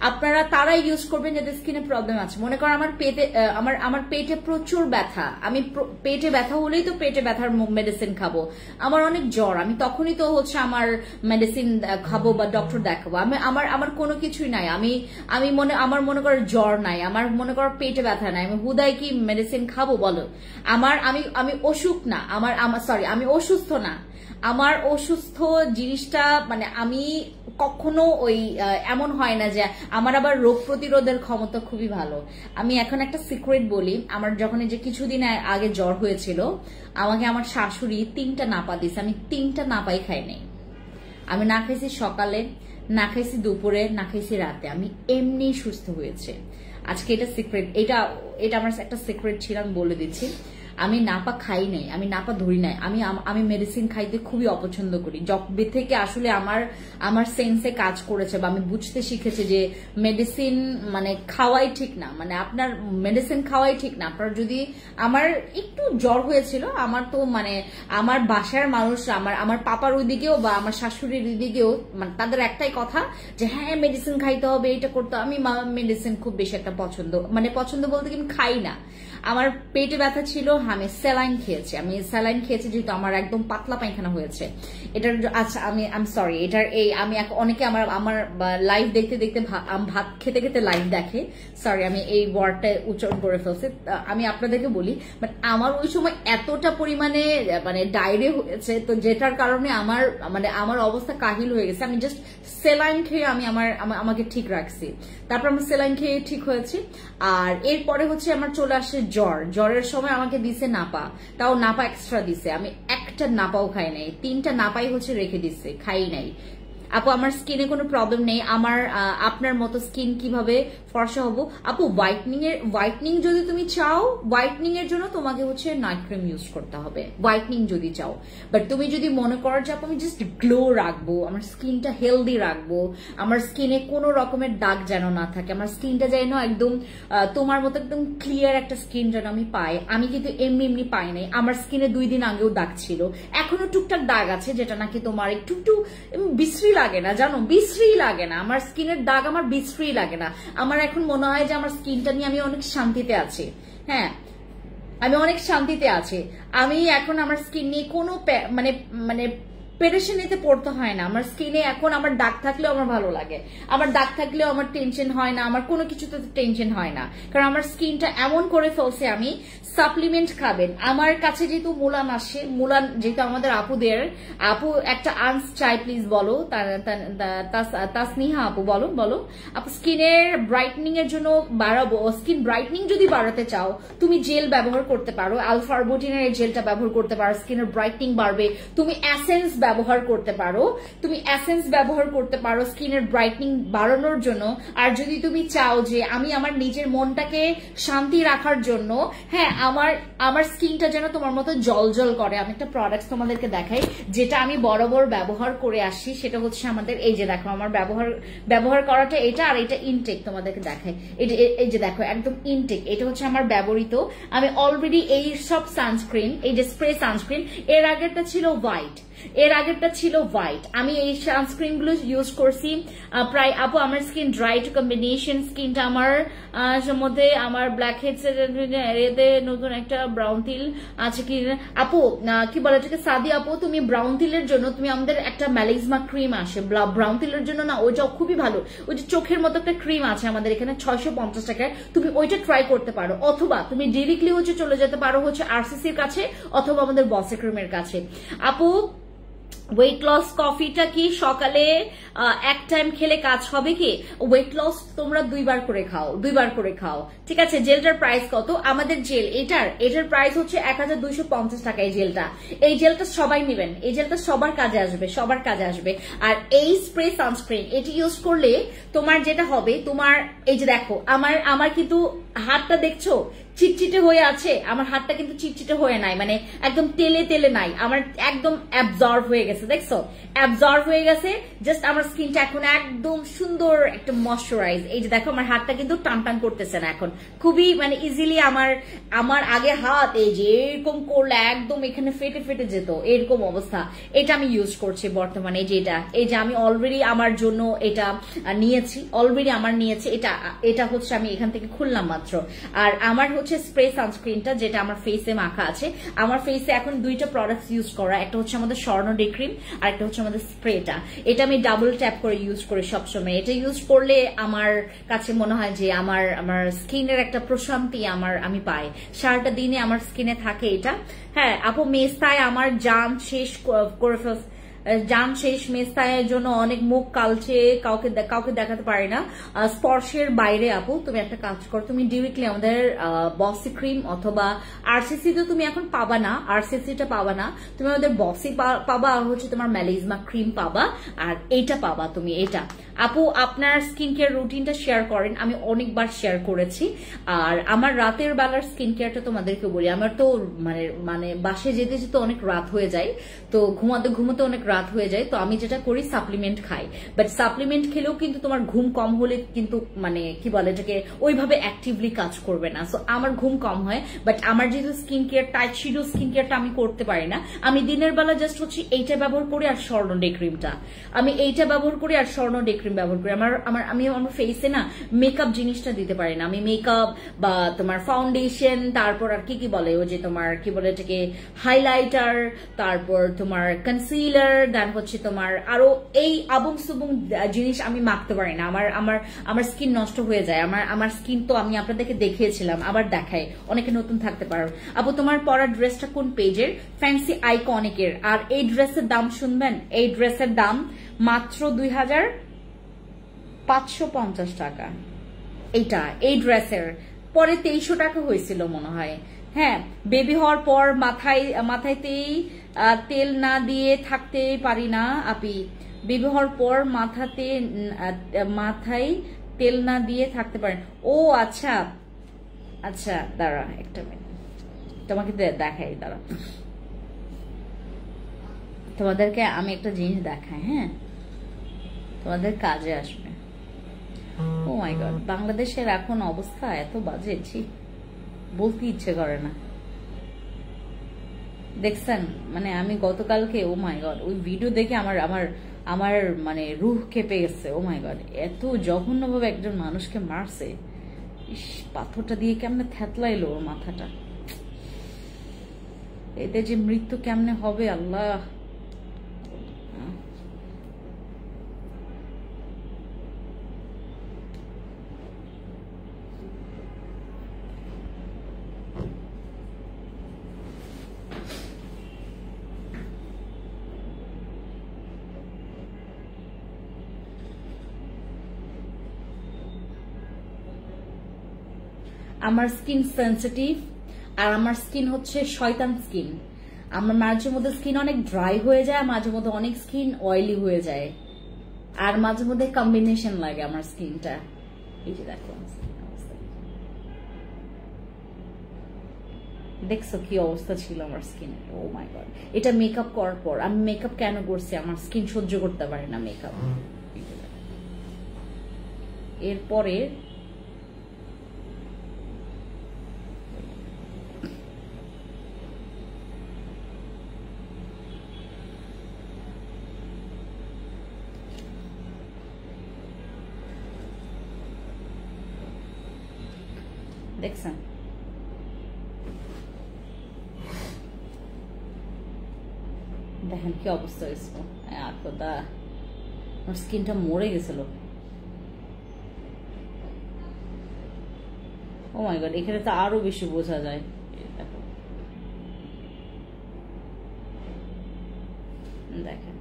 S1: আপনারা তারাই ইউজ করবেন যাদের স্কিনে প্রবলেম আছে। মনে করেন আমার পেটে আমার পেটে প্রচুর ব্যথা, আমি পেটে ব্যথা হলেই তো পেটে ব্যথার মেডিসিন খাবো। আমার অনেক জ্বর, আমি তখনই তো হচ্ছে আমার মেডিসিন খাবো বা ডক্টর দেখাবো। আমার কোনো কিছুই নাই, আমার মনে করো জ্বর নাই, আমার মনে করো পেটে ব্যথা নাই, আমি হুদায় কি মেডিসিন খাবো বলো? আমি অসুখ না, আমি অসুস্থ না। আমার অসুস্থ জিনিসটা মানে আমি কখনো ওই এমন হয় না যে আমার আবার রোগ প্রতিরোধের ক্ষমতা খুবই ভালো। আমি এখন একটা সিক্রেট বলি, আমার যখন এই যে কিছুদিন আগে জ্বর হয়েছিল, আমাকে আমার শাশুড়ি 3টা নাপা দিছে, আমি 3টা নাপাই খাই নাই। আমি না খাইছি সকালে, না খাইছি দুপুরে, না খাইছি রাতে, আমি এমনি সুস্থ হয়েছে। আজকে এটা সিক্রেট, এটা আমার একটা সিক্রেট ছিল, আমি বলে দিচ্ছি। আমি নাপা খাই নাই, আমি নাপা ধরি নাই, আমি মেডিসিন খাইতে খুবই অপছন্দ করি। যবে থেকে আসলে আমার সেন্সে কাজ করেছে বা আমি বুঝতে শিখেছি যে মেডিসিন মানে খাওয়াই ঠিক না, মানে আপনার মেডিসিন খাওয়াই ঠিক না। আপনার যদি আমার একটু জ্বর হয়েছিল, আমার তো মানে আমার বাসার মানুষ, আমার পাপার ওইদিকেও বা আমার শাশুড়ির ওইদিকেও মানে তাদের একটাই কথা যে হ্যাঁ মেডিসিন খাইতে হবে, এটা করতে। আমি মেডিসিন খুব বেশি একটা পছন্দ বলতে কি আমি খাই না। আমার পেটে ব্যথা ছিল, আমি স্যালাইন খেয়েছি যেহেতু আমার একদম পাতলা পায়খানা হয়েছে। এটার আচ্ছা আমি সরি, এটার আমি অনেকে আমার লাইভ দেখতে ভাত খেতে খেতে লাইভ দেখে, সরি আমি এই ওয়ার্ডটা উচ্চারণ করে ফেলছি। আমি আপনাদেরকে বলি, বাট আমার ওই সময় এতটা পরিমাণে মানে ডায়রিয়া হয়েছে, তো যেটার কারণে আমার অবস্থা কাহিল হয়ে গেছে। আমি জাস্ট স্যালাইন খেয়ে আমাকে ঠিক রাখছি, তারপর আমি স্যালাইন খেয়ে ঠিক হয়েছি। আর এরপরে হচ্ছে আমার চলে আসে জ্বরের সময় আমাকে দিছে নাপা, তাও নাপা এক্সট্রা দিছে, আমি একটা নাপাও খাই নাই, 3টা নাপাই হচ্ছে রেখে দিচ্ছে, খাই নাই। আপু আমার স্কিনে কোনো প্রবলেম নেই, আপনার মতো স্কিন কিভাবে ফর্সা হবো? আপু হোয়াইটনিং যদি তুমি চাও, হোয়াইটনিং এর জন্য তোমাকে হচ্ছে নাইট ক্রিম ইউজ করতে হবে, হোয়াইটনিং যদি চাও। বাট তুমি যদি মনে করো যে আপু আমি জাস্ট গ্লো রাখবো, আমার স্কিনটা হেলদি রাখবো, আমার স্কিনে কোনো রকমের দাগ যেন না থাকে, আমার স্কিনটা যেন একদম তোমার মতো একদম ক্লিয়ার একটা স্কিন যেন আমি পাই। আমি কিন্তু এমনি পাই নাই, আমার স্কিনে 2 দিন আগেও দাগ ছিল, এখনো টুকটাক দাগ আছে, যেটা নাকি তোমার একটু বিশ্রী লাগে না, জানো, বিশ্রী লাগে না। আমার স্কিনের দাগ আমার বিশ্রী লাগে না। আমার এখন মনে হয় যে আমার স্কিনটা নিয়ে আমি অনেক শান্তিতে আছি। হ্যাঁ, আমি অনেক শান্তিতে আছি। আমি এখন আমার স্কিন নিয়ে কোনো মানে পেরেশানিতে পড়তে হয় না। আমার স্কিনে এখন আমার দাগ থাকলেও আমার ভালো লাগে, আমার দাগ থাকলেও আমার টেনশন হয় না, আমার কোনো কিছুতে টেনশন হয় না, কারণ আমার স্কিনটা এমন করে ফেলছে। আমি সাপ্লিমেন্ট খাবেন, আমার কাছে যেহেতু মুলান আসে, মুলান যেহেতু আমাদের আপু একটা আনস চাই প্লিজ বলো, তাসনিহা আপু বলো আপু স্কিনের ব্রাইটনিং এর জন্য বাড়াবো, স্কিন ব্রাইটনিং যদি বাড়াতে চাও তুমি জেল ব্যবহার করতে পারো, আলফা আরবুটিনের এই জেলটা ব্যবহার করতে পারো, স্কিনের ব্রাইটনিং বাড়বে। তুমি এসেন্স ব্যবহার করতে পারো স্কিনের ব্রাইটনিং বাড়ানোর জন্য। আর যদি তুমি চাও যে আমি আমার নিজের মনটাকে শান্তি রাখার জন্য, হ্যাঁ আমার স্কিনটা যেন তোমার মতো জল করে, আমি একটা প্রোডাক্ট তোমাদেরকে দেখাই যেটা আমি বরাবর ব্যবহার করে আসি। সেটা হচ্ছে আমাদের এই যে দেখো, আমার ব্যবহার করাটা এটা, আর এটা ইনটেক তোমাদেরকে দেখাই। এই যে দেখো একদম ইনটেক, এটা হচ্ছে আমার ব্যবহৃত। আমি অলরেডি এই সব সানস্ক্রিন, এই যে স্প্রে সানস্ক্রিন, এর আগেরটা ছিল হোয়াইট, আমি এই সানস্ক্রিন গুলো ইউজ করছি প্রায়। আপু আমার স্কিন ড্রাই টু কম্বিনেশন, স্কিনটা আমার মধ্যে আমার ব্ল্যাক হেডস এরিয়াতে নতুন একটা ব্রাউন তিল আছে কি আপু, কি বলে এটাকে সাদি আপু, তুমি ব্রাউন তিলের জন্য তুমি আমাদের একটা ম্যালিজমা ক্রিম আসে ব্রাউন তিলের জন্য না, ওইটাও খুবই ভালো। ওই যে চোখের মতো একটা ক্রিম আছে আমাদের এখানে 650 টাকায়, তুমি ওইটা ট্রাই করতে পারো। অথবা তুমি ডিরেক্টলি হচ্ছে চলে যেতে পারো হচ্ছে আরসিসির কাছে অথবা আমাদের বসে ক্রিমের কাছে। আপু ওয়েট লস কফিটা কি সকালে এক টাইম খেলে কাজ হবে কি? ওয়েট লস তোমরা 2 বার করে খাও, ঠিক আছে। জেলটার প্রাইস কত? আমাদের জেল এটার প্রাইস হচ্ছে 1250 টাকা। এই জেলটা সবাই নেবেন, এই জেলটা সবার কাজে আসবে। আর এই স্প্রে সানস্ক্রিন এটি ইউজ করলে তোমার যেটা হবে, তোমার এই যে দেখো আমার কিন্তু হাতটা দেখছো, চিটচিটে হয়ে আছে, আমার হাতটা কিন্তু চিটচিটে হয়ে নাই, মানে একদম তেলে তেলে নাই, আমার একদম অ্যাবজর্ব হয়ে গেছে, দেখছো অ্যাবজর্ব হয়ে গেছে। জাস্ট আমার স্কিনটা এখন একদম সুন্দর একটা ময়শ্চারাইজ। এই যে দেখো আমার হাতটা কিন্তু টান টান করতেছে না এখন, খুবই মানে ইজিলি আমার আগে হাত এই যে এরকম করলে একদম এখানে ফেটে ফেটে যেত, এরকম অবস্থা। এটা আমি ইউজ করছি বর্তমানে, এই যে আমি অলরেডি আমার জন্য এটা নিয়েছি, অলরেডি আমার নিয়েছি, এটা হচ্ছে আমি এখান থেকে খুললাম মাত্র। আর আমার হচ্ছে স্প্রে সানস্ক্রিনটা যেটা আমার ফেসে মাখা আছে, আমার ফেসে এখন দুইটা প্রোডাক্টস ইউজ করা, একটা হচ্ছে আমাদের স্বর্ণ ডে ক্রিম আর একটা হচ্ছে আমাদের স্প্রেটা। এটা আমি ডাবল ট্যাপ করে ইউজ করি সবসময়। এটা ইউজ করলে আমার কাছে মনে হয় যে আমার স্কিনের একটা প্রশান্তি আমি পাই, সারাটা দিনে আমার স্কিনে থাকে এটা। হ্যাঁ আপু, মেস্তায় আমার জান শেষ করে জান শেষ, মেস্তায়ের জন্য অনেক মুখ কালছে, কাউকে দেখাতে পারে না স্পর্শের বাইরে। আপু তুমি একটা কাজ করো, তুমি ডিরেক্টলি আমাদের বসি ক্রিম অথবা আরসিসি তো তুমি এখন পাবা না, আরসিসিটা পাবা না, তুমি আমাদের বসি পাবা, আর হচ্ছে তোমার ম্যালিজমা ক্রিম পাবা, আর এইটা পাবা তুমি। এটা আপু আপনার স্কিন কেয়ার রুটিনটা শেয়ার করেন, আমি অনেকবার শেয়ার করেছি। আর আমার রাতের বেলার স্কিন কেয়ারটা তোমাদেরকে বলি, আমার তো মানে বাসে যেতে যেতে অনেক রাত হয়ে যায়, তো ঘুমাতে অনেক রাত হয়ে যায়, তো আমি যেটা করি সাপ্লিমেন্ট খাই। বাট সাপ্লিমেন্ট খেলেও কিন্তু তোমার ঘুম কম হলে কিন্তু মানে কি বলে এটাকে ওইভাবে অ্যাক্টিভলি কাজ করবে না, সো আমার ঘুম কম হয়। বাট আমার যেহেতু স্কিন কেয়ার টাইট শিডো স্কিন কেয়ারটা আমি করতে পারি না, আমি দিনের বেলা জাস্ট হচ্ছে এইটা ব্যবহার করি আর স্বর্ণ ডে ক্রিমটা, আমি এইটা ব্যবহার করি আর স্বর্ণ ডে ক্রিম ব্যবহার করি। আমি আমার ফেসে না মেকআপ জিনিসটা দিতে পারি না, আমি মেকআপ বা তোমার ফাউন্ডেশন, তারপর আর কি বলে ওই যে তোমার কি বলে এটাকে হাইলাইটার, তারপর তোমার কনসিলার, দেন হচ্ছে তোমার আরো এই আবং সুবং জিনিস আমি মাখতে পারি না, আমার স্কিন নষ্ট হয়ে যায়। আমার স্কিন তো আমি আপনাদেরকে দেখিয়েছিলাম, আবার দেখাই, অনেকে নতুন থাকতে পারো। আপু তোমার পরা ড্রেসটা কোন পেজের? ফ্যান্সি আইকনিকের। আর এই ড্রেসের দাম শুনবেন, এই ড্রেসের দাম মাত্র 2550 টাকা। এই ড্রেসের পরে 2300 টাকা হয়েছিল মনে হয়। হ্যাঁ, বেবি হওয়ার পর মাথায়তেই তেল না দিয়ে থাকতে পারি না আপি, বেবি হওয়ার পর মাথায় তেল না দিয়ে থাকতে পারেন। ও আচ্ছা আচ্ছা, দাঁড়া একটা মিনিট, তোমাকে দেখাই, দাঁড়া তোমাদেরকে আমি একটা জিনিস দেখাই, হ্যাঁ তোমাদের কাজে আসবে। ও মাই গড, বাংলাদেশের এখন অবস্থা এত বাজে, বলতে ইচ্ছে করে না। দেখছেন মানে আমি গতকালকে ও মাই গড ওই ভিডিও দেখে আমার মানে রুহ কেঁপে গেছে। ও মাই গড, এত জঘন্যভাবে একজন মানুষকে মারছে, ইস পাথরটা দিয়ে কেমনে থ্যাতলাইলো ওর মাথাটা, এতে যে মৃত্যু কেমনে হবে আল্লাহ। আমার স্কিন সেন্সিটিভ, আর আমার স্কিন হচ্ছে শয়তান স্কিন। আমার মাঝে মধ্যে স্কিন অনেক ড্রাই হয়ে যায়, মাঝে মধ্যে অনেক স্কিন অয়েলি হয়ে যায়, আর মাঝে মধ্যে কম্বিনেশন লাগে আমার স্কিনটা। এই যে দেখো দেখছো কি অবস্থা ছিল আমার স্কিনের। ও মাই গড, এটা মেকআপ করার পর। আমি মেকআপ কেন করছি, আমার স্কিন সহ্য করতে পারে না মেকআপ। এরপরে দেখছেন দেখেন কি অবস্থা হয়েছিল, খোদা আমার স্কিনটা মরে গেছিল। ও মাই গড, এখানে তো আরো বেশি বোঝা যায়। দেখো দেখেন,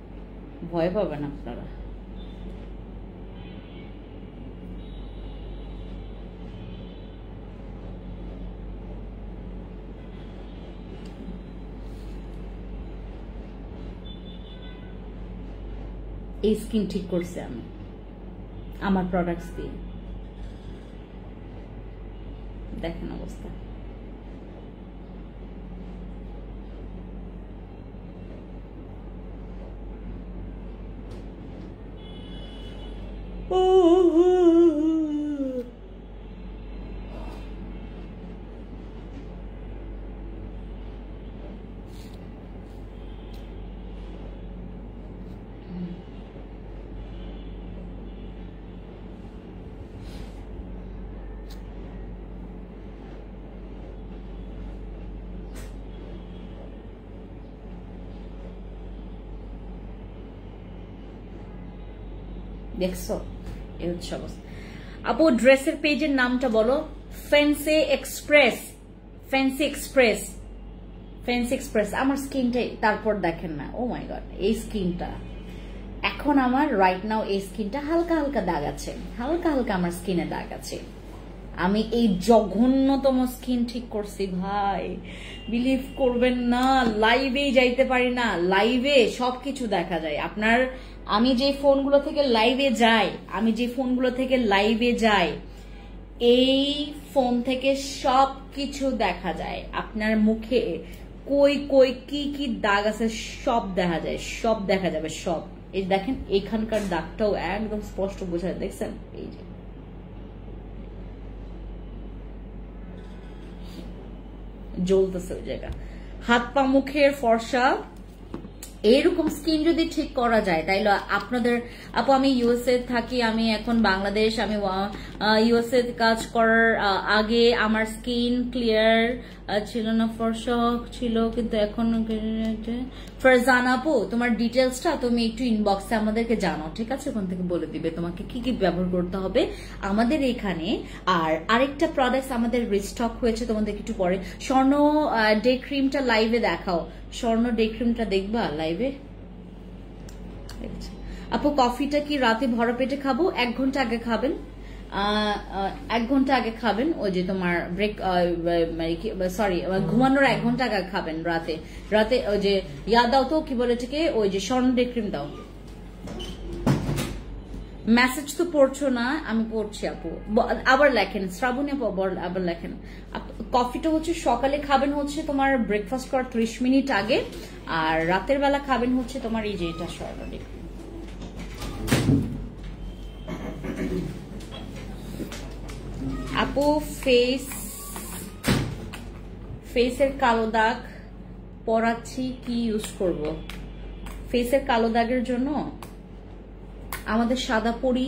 S1: ভয় পাবেন আপনারা। এই স্কিন ঠিক করছে আমি আমার প্রোডাক্টস দিয়ে, দেখেন অবস্থা। দেখছো এই হচ্ছে অবস্থা। আপু ড্রেসের পেজের নামটা বলো। Fancy express, fancy express, fancy express. আমার স্কিনটাই তারপর দেখেন না, ও মাই গড, এই স্কিনটা এখন আমার রাইট নাও, এই স্কিনটা হালকা হালকা দাগ আছে, হালকা হালকা আমার স্কিনে দাগ আছে। আমি এই জঘন্যতম স্কিন ঠিক করছি ভাই, বিলিভ করবেন না। লাইভেই যাইতে পারি না, লাইভে সবকিছু দেখা যায় আপনার। আমি যে ফোনগুলো থেকে লাইভে যাই, আমি যে ফোনগুলো থেকে লাইভে যাই, এই ফোন থেকে সবকিছু দেখা যায়। আপনার মুখে কই কই কি কি দাগ আছে সব দেখা যায়, সব দেখা যাবে সব। এই দেখেন এখানকার দাগটাও একদম স্পষ্ট বোঝা যায়, দেখছেন? এই যে জ্বলতেছে ওই জায়গা। হাত পা মুখের ফর্সা, এইরকম স্কিন যদি ঠিক করা যায় তাইলে আপনাদের। আপু আমি ইউএসএ থাকি, আমি এখন বাংলাদেশ। আমি ইউএসএ কাজ করার আগে আমার স্কিন ক্লিয়ার ছিল না, ফর্সা ছিল, কিন্তু এখন ফারজান আপু তোমার ডিটেলসটা তুমি একটু ইনবক্সে আমাদেরকে জানাও, ঠিক আছে? ওখান থেকে বলে দিবে তোমাকে কি কি ব্যবহার করতে হবে আমাদের এখানে। আর আরেকটা প্রোডাক্ট আমাদের রিস্টক হয়েছে, তোমাদেরকে একটু পরে। স্বর্ণ ডে ক্রিমটা লাইভে দেখাও, স্বর্ণ ডে ক্রিমটা দেখবা লাইভে? আপু কফিটা কি রাতে ভরা পেটে খাবো? 1 ঘন্টা আগে খাবেন, 1 ঘন্টা আগে খাবেন। ওই যে তোমার ব্রেক, সরি ঘুমানোর 1 ঘন্টা আগে খাবেন। রাতে রাতে ওই যে ইয়া দাও তো, কি বলে এটাকে, ওই যে স্বর্ণ ডে ক্রিম দাও। মেসেজ তো পড়ছো না, আমি পড়ছি আপু। আবার লেখেন শ্রাবণী আপু, আবার লেখেন। কফিটা হচ্ছে সকালে খাবেন হচ্ছে তোমার ব্রেকফাস্ট করার 30 মিনিট আগে, আর রাতের বেলা খাবেন হচ্ছে তোমার এই যে এটা স্বর্ণ ডে ক্রিম। আপু ফেসের কালো দাগ পড়াচ্ছি, কি ইউজ করব? ফেসের কালো দাগের জন্য আমাদের সাদা পরি,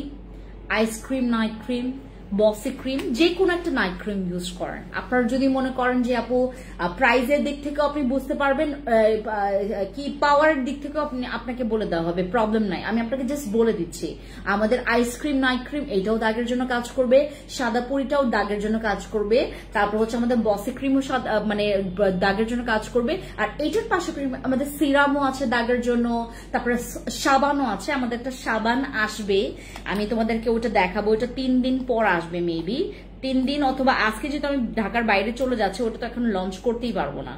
S1: আইসক্রিম, নাইট ক্রিম, বসি ক্রিম, যে কোনো একটা নাইট ক্রিম ইউজ করেন। আপনার যদি মনে করেন যে আপু প্রাইজের দিক থেকে আপনি বুঝতে পারবেন, কি পাওয়ারের দিক থেকে আপনাকে বলে দেওয়া হবে, প্রবলেম নাই। আমি আপনাকে জাস্ট বলে দিচ্ছি আমাদের আইসক্রিম, নাইট ক্রিম এটাও দাগের জন্য কাজ করবে, সাদা পরিটাও দাগের জন্য কাজ করবে, তারপর হচ্ছে আমাদের বসি ক্রিমও মানে দাগের জন্য কাজ করবে। আর এটার পাশাপাশি আমাদের সিরামও আছে দাগের জন্য, তারপরে সাবানও আছে। আমাদের একটা সাবান আসবে, আমি তোমাদেরকে ওটা দেখাবো, ওটা 3 দিন পর আসবে, মেবি 3 দিন, অথবা আজকে যেহেতু আমি ঢাকার বাইরে চলে যাচ্ছি, ওটা তো এখন লঞ্চ করতেই পারবো না।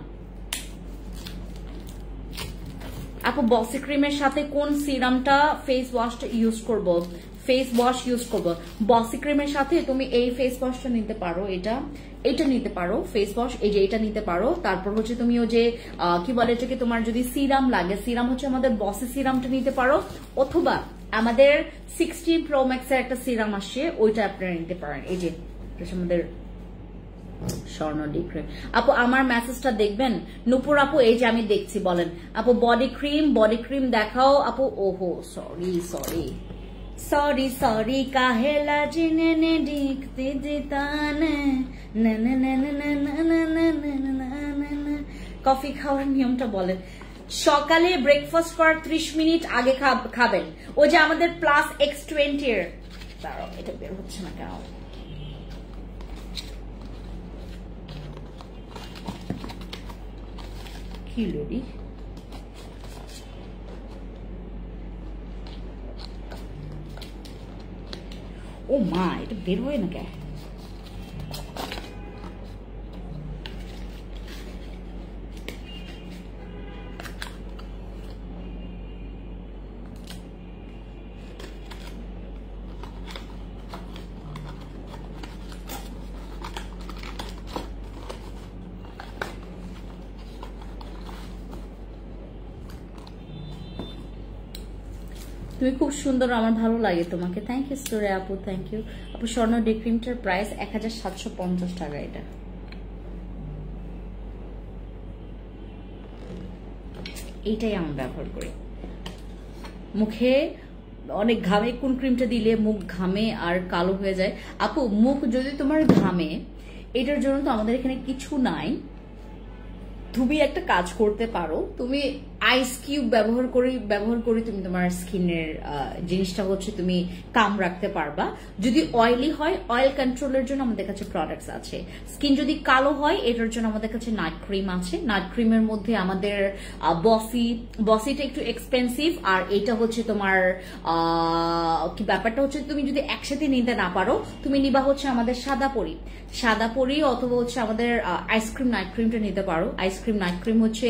S1: আপু বসি ক্রিমের সাথে কোন সিরামটা ফেস ওয়াশটা ইউজ করব? ফেস ওয়াশ ইউজ করব বসি ক্রিমের সাথে তুমি এই ফেস ওয়াশটা নিতে পারো, এটা নিতে পারো ফেস ওয়াশ, এই যে এটা নিতে পারো। তারপর হচ্ছে তুমি ও যে কি বলে এটাকে, তোমার যদি সিরাম লাগে, সিরাম হচ্ছে আমাদের বসি সিরামটা নিতে পারো, অথবা আমাদের 16 Pro Max এর একটা সিরাম আসছে, ওইটা আপনারা নিতে পারেন। এই যে আমাদের স্বর্ণ ডে ক্রিম। আপু আমার মেসেজটা দেখবেন? নূপুর আপু এই যে আমি দেখছি, বলেন আপু বডি ক্রিম দেখাও আপু। ওহো সরি কাহেলা জিনে নে দেখতে যেতানে। কফি খাওয়ার নিয়মটা বলেন। সকালে ব্রেকফাস্ট করার 30 মিনিট আগে খাবেন। ওই যে আমাদের প্লাস X20 এর, দাঁড়াও এটা বের হচ্ছে না কেন, কি লড়ি, ও মা এটা বের হয় না কে? তুমি খুব সুন্দর, আমার ভালো লাগে তোমাকে। থ্যাংক ইউ স্টোরে আপু, থ্যাংক ইউ আপু। স্বর্ণ ডে ক্রিমটার প্রাইস 1750 টাকা। এটা এইটাই আমি ব্যবহার করি। মুখে অনেক ঘামে, কোন ক্রিমটা দিলে মুখ ঘামে আর কালো হয়ে যায়? আপু মুখ যদি তোমার ঘামে, এটার জন্য তো আমাদের এখানে কিছু নাই, তুমি একটা কাজ করতে পারো, তুমি আইস কিউব ব্যবহার করে তুমি তোমার স্কিনের জিনিসটা হচ্ছে তুমি কাম রাখতে পারবা। যদি অয়েলি হয়, অয়েল কন্ট্রোলের জন্য আমাদের কাছে প্রোডাক্টস আছে। স্কিন যদি কালো হয়, এটার জন্য আমাদের কাছে নাইট ক্রিম আছে। নাইট ক্রিমের মধ্যে আমাদের বসিটা একটু এক্সপেন্সিভ, আর এটা হচ্ছে তোমার কি ব্যাপারটা হচ্ছে, তুমি যদি একসাথে নিতে না পারো, তুমি নিবা হচ্ছে আমাদের সাদা পরি অথবা হচ্ছে আমাদের আইসক্রিম নাইট ক্রিমটা নিতে পারো। আইসক্রিম নাইট ক্রিম হচ্ছে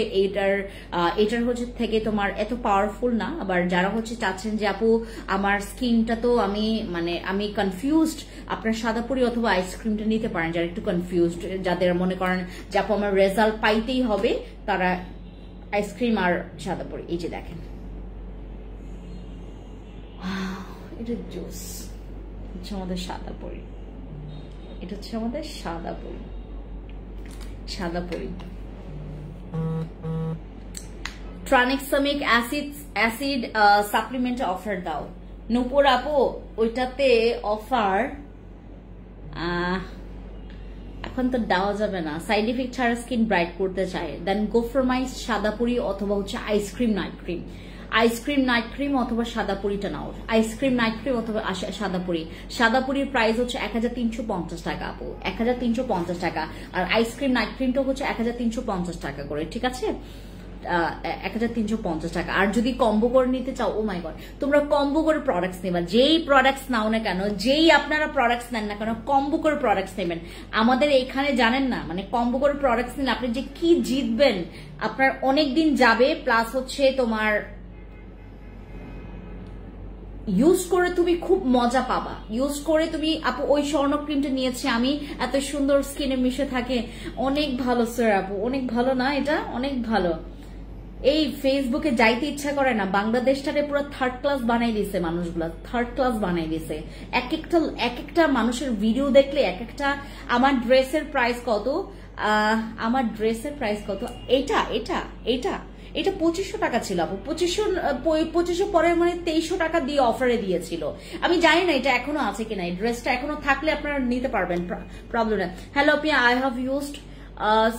S1: এটার হচ্ছে থেকে তোমার এত পাওয়ারফুল না। আবার যারা হচ্ছে চাচ্ছেন যে আপু আমার স্কিনটা তো আমি কনফিউজড, আপনার সাদা পরি অথবা আইসক্রিমটা নিতে পারেন। যারা একটু কনফিউজড, যাদের মনে করেন যে আপু আমার রেজাল্ট পাইতেই হবে, তারা আইসক্রিম আর সাদা পরি। এই যে দেখেন, এটা জুস হচ্ছে আমাদের সাদা পরি, এটা হচ্ছে আমাদের সাদা পরি। ট্রানেক্সামিক অ্যাসিড সাপ্লিমেন্ট অফার দাও নূপুর আপু, ওইটাতে অফার এখন তো দেওয়া যাবে না। সাইড ইফেক্ট ছাড়া স্কিন ব্রাইট করতে চায়, দেন গো ফর মাই সাদা পরি অথবা হচ্ছে আইসক্রিম নাইট ক্রিম অথবা সাদা পরিটা নাও। আইসক্রিম নাইট ক্রিম অথবা সাদা পরির প্রাইস হচ্ছে 1350 টাকা আপু, 1350 টাকা। আর আইসক্রিম নাইট ক্রিমটা হচ্ছে 1350 টাকা করে, ঠিক আছে? 1350 টাকা। আর যদি কম্বো করে নিতে চাও, ও মাই গড, তোমরা কম্বো করে প্রোডাক্টস নেবা। যেই প্রোডাক্টস নাও না কেন, যেই আপনারা প্রোডাক্টস নেন না কেন, কম্বো করে প্রোডাক্টস নেবেন। আমাদের এখানে জানেন না, মানে কম্বো করে প্রোডাক্টস নিলে আপনি যে কি জিতবেন, আপনার অনেক দিন যাবে, প্লাস হচ্ছে তোমার ইউজ করে তুমি খুব মজা পাবা। ইউজ করে তুমি আপু ওই স্বর্ণ ক্রিমটা নিয়েছি আমি, এত সুন্দর স্কিনে মিশে থাকে, অনেক ভালো স্যার আপু, অনেক ভালো না? এটা অনেক ভালো। এই ফেসবুকে যাইতে ইচ্ছা করে না, বাংলাদেশটারে পুরো থার্ড ক্লাস বানাই দিছে মানুষগুলা, থার্ড ক্লাস বানাই দিছে। এক একটা মানুষের ভিডিও দেখলে এক একটা। আমার ড্রেসের প্রাইস কত? এটা 2500 টাকা ছিল আপু, 2500 পরে মানে 2300 টাকা দিয়ে অফারে দিয়েছিল। আমি জানি না এটা এখনো আছে কিনা, এই ড্রেসটা এখনো থাকলে আপনারা নিতে পারবেন, প্রবলেম না। Hello Piya, I have used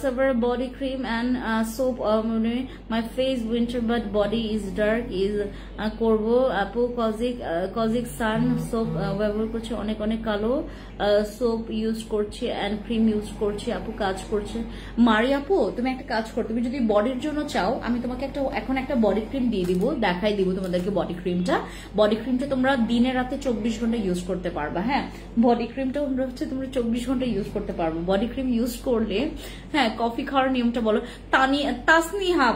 S1: several body cream and soap. My face winter but body is dark is করবো আপু কজিক সান সোপ ব্যবহার করছি, অনেক কালো সোপ ইউজ করছি এন্ড ক্রিম ইউজ করছি আপু, কাজ করছে। মারি আপু, তুমি একটা কাজ করো, তুমি যদি বডির জন্য চাও, আমি তোমাকে এখন একটা বডি ক্রিম দিয়ে দিব, দেখাই দিব তোমাদেরকে বডি ক্রিমটা তোমরা দিনে রাতে 24 ঘন্টা ইউজ করতে পারবা। হ্যাঁ, বডি ক্রিমটা হচ্ছে তোমরা 24 ঘন্টা ইউজ করতে পারবো। বডি ক্রিম ইউজ করলে, হ্যাঁ, কফি খাওয়ার নিয়মটা বলো। তাসনিহা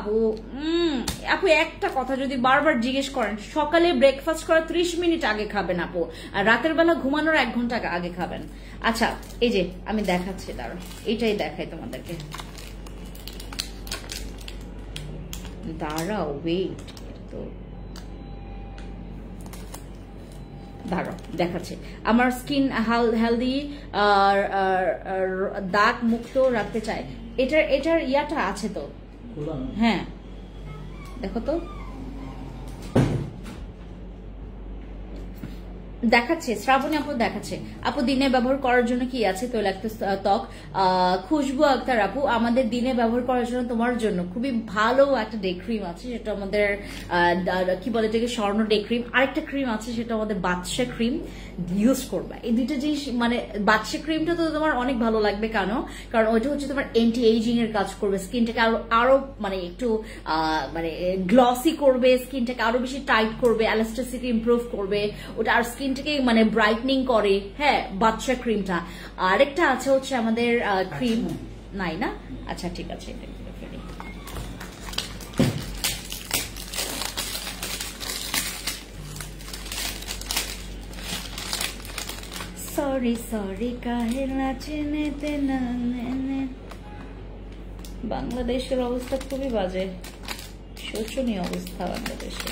S1: আপু একটা কথা যদি বারবার জিজ্ঞেস করেন, সকালে ব্রেকফাস্ট করার 30 মিনিট আগে খাবেন আপু, আর রাতের বেলা ঘুমানোর 1 ঘন্টা আগে খাবেন। আচ্ছা, এই যে আমি দেখাচ্ছি, এইটাই দেখাই তোমাদেরকে, দাঁড়াও, ওয়েট, তো দাঁড়াও দেখাচ্ছে। আমার স্কিন হেলদি দাগ মুক্ত রাখতে চায়, এটার ইয়াটা আছে তো? হ্যাঁ, দেখো তো, দেখাচ্ছে শ্রাবণী আপু, দেখাচ্ছে আপু দিনে ব্যবহার করার জন্য কি আছে তৈলাক্ত ত্বক। খুশবু আক্তার আপু, আমাদের দিনে ব্যবহার করার জন্য তোমার জন্য খুবই ভালো একটা ডে ক্রিম আছে, সেটা আমাদের কি বলে এটাকে, স্বর্ণ ডে ক্রিম। আরেকটা ক্রিম আছে, সেটা আমাদের বাদশা ক্রিম, ইউজ করবা। এই দুইটা জিনিস, মানে বাদশা ক্রিমটা তো তোমার অনেক ভালো লাগবে, কারণ ওইটা হচ্ছে তোমার এন্টি এজিং এর কাজ করবে, স্কিনটাকে আরো মানে একটু মানে গ্লসি করবে, স্কিনটাকে আরো বেশি টাইট করবে, এলাস্টিসিটি ইমপ্রুভ করবে ওটা, আর স্কিনটাকে মানে ব্রাইটনিং করে। হ্যাঁ, বাদশা ক্রিমটা। আরেকটা আছে হচ্ছে আমাদের ক্রিম, নাই না? আচ্ছা ঠিক আছে, এটা ফেলি। সরি কাহে না চেনেতে না। বাংলাদেশের অবস্থা খুবই বাজে, শোচনীয় অবস্থা বাংলাদেশে।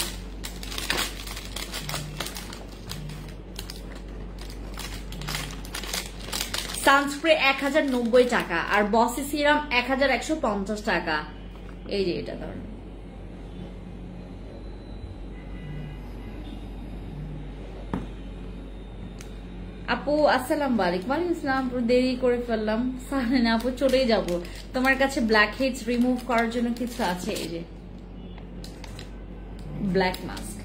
S1: সানস্প্রে 1090 টাকা, আর বসি সিরাম 1150 টাকা। এই যে এটা ধর, আপু আসসালামু আলাইকুম। ওয়ালাইকুম আসসালাম। পুরো দেরি করে ফেললাম। সাহানা আপু চলেই যাব। তোমার কাছে ব্ল্যাক হেডস রিমুভ করার জন্য কিছু আছে? এই যে ব্ল্যাক মাস্ক,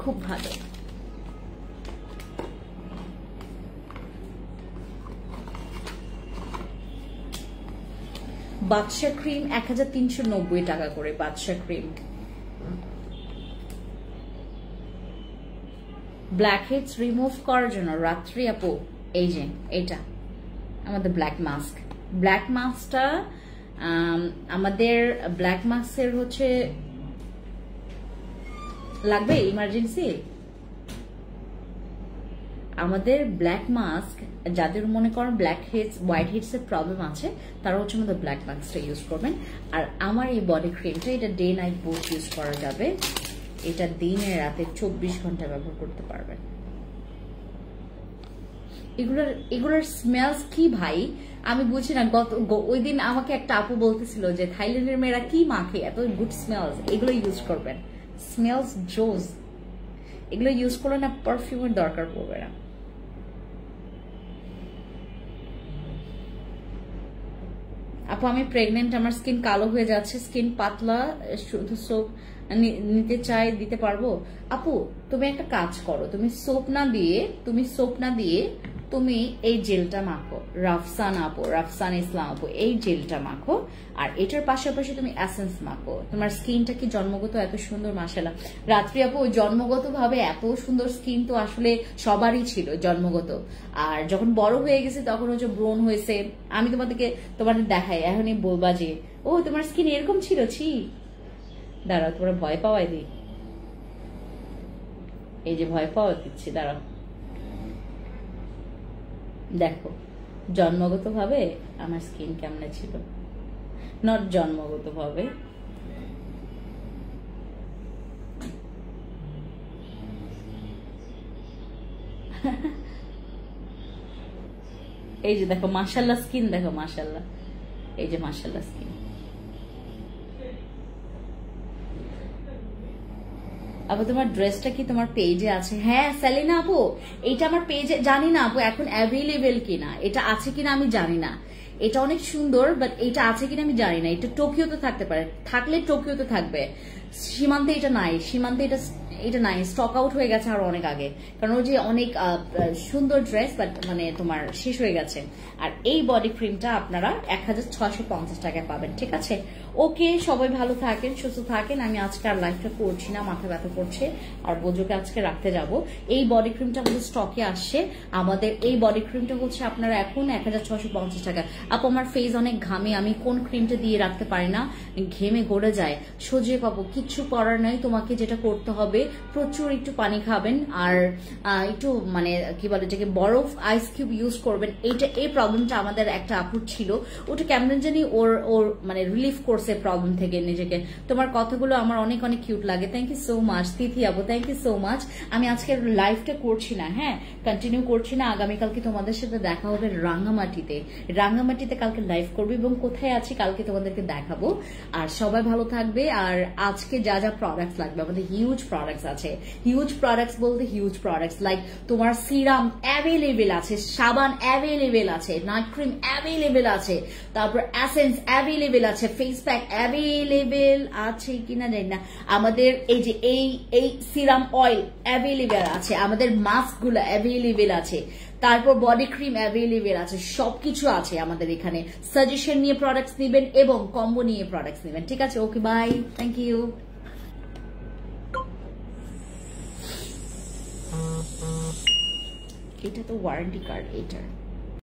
S1: খুব ভালো। বাদশা ক্রিম 1390 টাকা করে। বাদশা ক্রিম ব্ল্যাক হেডস রিমুভ করার জন্য রাত্রি আপু এই যে এটা আমাদের ব্ল্যাক মাস্ক। ব্ল্যাক মাস্কটা আমাদের ব্ল্যাক মাস্কের হচ্ছে লাগবে ইমার্জেন্সি। আমাদের ব্ল্যাক মাস্ক যাদের মনে করেন ব্ল্যাক হেডস হোয়াইট হেডস এর প্রবলেম আছে তারা হচ্ছে আমাদের ব্ল্যাক মাস্কটা ইউজ করবেন। আর আমার এই বডি ক্রিমটা এটা ডে নাইট বোথ ইউজ করা যাবে। এটা দিনে রাতে 24 ঘন্টা ব্যবহার করতে পারবেন। এগুলোর স্মেলস কি ভাই আমি বুঝি না। ওই দিন আমাকে একটা আপু বলতেছিল যে থাইল্যান্ডের মেয়েরা কি মাখে এত গুড স্মেলস, এগুলো ইউজ করবেন। স্মেলস জোজ, এগুলো ইউজ করলে না পারফিউমের দরকার পড়বে না। আপু আমি প্রেগনেন্ট, আমার স্কিন কালো হয়ে যাচ্ছে, স্কিন পাতলা, শুধু সোপ নিতে চাই, দিতে পারবো? আপু তুমি একটা কাজ করো, তুমি সোপ না দিয়ে তুমি এই জেলটা মাখো। রাফসান আপু, রাফসান ইসলাম আপু এই জেলটা মাখো। আর এটার পাশাপাশি তুমি এসেন্স মাখো। তোমার স্কিনটা কি জন্মগত এত সুন্দর মাশাআল্লাহ। রাত্রি আপু জন্মগত ভাবে এত সুন্দর স্কিন তো আসলে সবারই ছিল জন্মগত। আর যখন বড় হয়ে গেছে তখন হচ্ছে ব্রণ হয়েছে। আমি তোমাদের দেখাই, এখনই বলবা যে ও তোমার স্কিন এরকম ছিল। ছি দাঁড়াও, তোমরা ভয় পাওয়াই দিই। এই যে ভয় পাওয়া দিচ্ছি, দাঁড়াও দেখো জন্মগত ভাবে আমার স্কিন কেমনে ছিল, নট জন্মগত ভাবে। এই যে দেখো মাশাআল্লাহ স্কিন, দেখো মাশাআল্লাহ, এই যে মাশাআল্লাহ স্কিন। আপু তোমার ড্রেসটা কি তোমার পেজে আছে? হ্যাঁ সেলিনা আপু এইটা আমার পেজে, জানি না আপু এখন অ্যাভেলেবেল কিনা, এটা আছে কিনা আমি জানি না। এটা অনেক সুন্দর বাট এটা আছে কিনা আমি জানি না। এটা টোকিওতে থাকতে পারে, থাকলে টোকিওতে থাকবে, সীমান্তে এটা নাই। সীমান্তে এটা নাই, স্টক আউট হয়ে গেছে আরো অনেক আগে, কারণ ওই যে অনেক সুন্দর ড্রেস বাট মানে তোমার শেষ হয়ে গেছে। আর এই বডি ক্রিমটা আপনারা 1650 টাকায় পাবেন। ঠিক আছে, ওকে সবাই ভালো থাকেন, সুস্থ থাকেন। আমি আজকে আর লাইফটা করছি না, মাথা ব্যথা করছে, আর বোঝোকে আজকে রাখতে যাব। এই বডি ক্রিমটা আমাদের স্টকে আসছে। আমাদের এই বডি ক্রিমটা হচ্ছে আপনারা এখন 1650 টাকা। আপু আমার ফেস অনেক ঘামে, আমি কোন ক্রিমটা দিয়ে রাখতে পারি না, ঘেমে গড়ে যায়। সোজে পাবো, কিচ্ছু করার নাই, তোমাকে যেটা করতে হবে প্রচুর একটু পানি খাবেন আর একটু মানে কি বলে যেটাকে বরফ আইস কিউব ইউজ করবেন। এই প্রবলেমটা আমাদের একটা আপুর ছিল, ওটা কেমন জানি ওর মানে রিলিফ করছে প্রবলেম থেকে নিজেকে। তোমার কথাগুলো আমার অনেক অনেক কিউট লাগে। থ্যাংক ইউ সো মাচ তিথি আপু, থ্যাংক ইউ সো মাচ। আমি আজকে লাইভটা করছি না, হ্যাঁ কন্টিনিউ করছি না। আগামীকালকে তোমাদের সাথে দেখা হবে রাঙ্গামাটিতে কালকে লাইভ করবো এবং কোথায় আছি কালকে তোমাদেরকে দেখাবো। আর সবাই ভালো থাকবে। আর আজকে যা যা প্রোডাক্টস লাগবে, আমাদের হিউজ প্রোডাক্টস আছে। হিউজ প্রোডাক্টস বলতে হিউজ প্রোডাক্টস লাইক তোমার সিরাম অ্যাভেলেবেল আছে, সাবান অ্যাভেলেবেল আছে, নাইট ক্রিম অ্যাভেলেবেল আছে, তারপর এসেন্স অ্যাভেলেবেল আছে, ফেস প্যাক অ্যাভেলেবেল আছে কিনা জানি না। আমাদের এই যে এই সিরাম অয়েল অ্যাভেলেবেল আছে, আমাদের মাস্ক গুলো অ্যাভেলেবেল আছে, তারপর বডি ক্রিম অ্যাভেলেবেল আছে, সবকিছু আছে আমাদের এখানে। সাজেশন নিয়ে প্রোডাক্টস নেবেন এবং কম্বো নিয়ে প্রোডাক্টস নেবেন। ঠিক আছে, ওকে বাই, থ্যাংক ইউ। এটা তো ওয়ারেন্টি কার্ড, এটা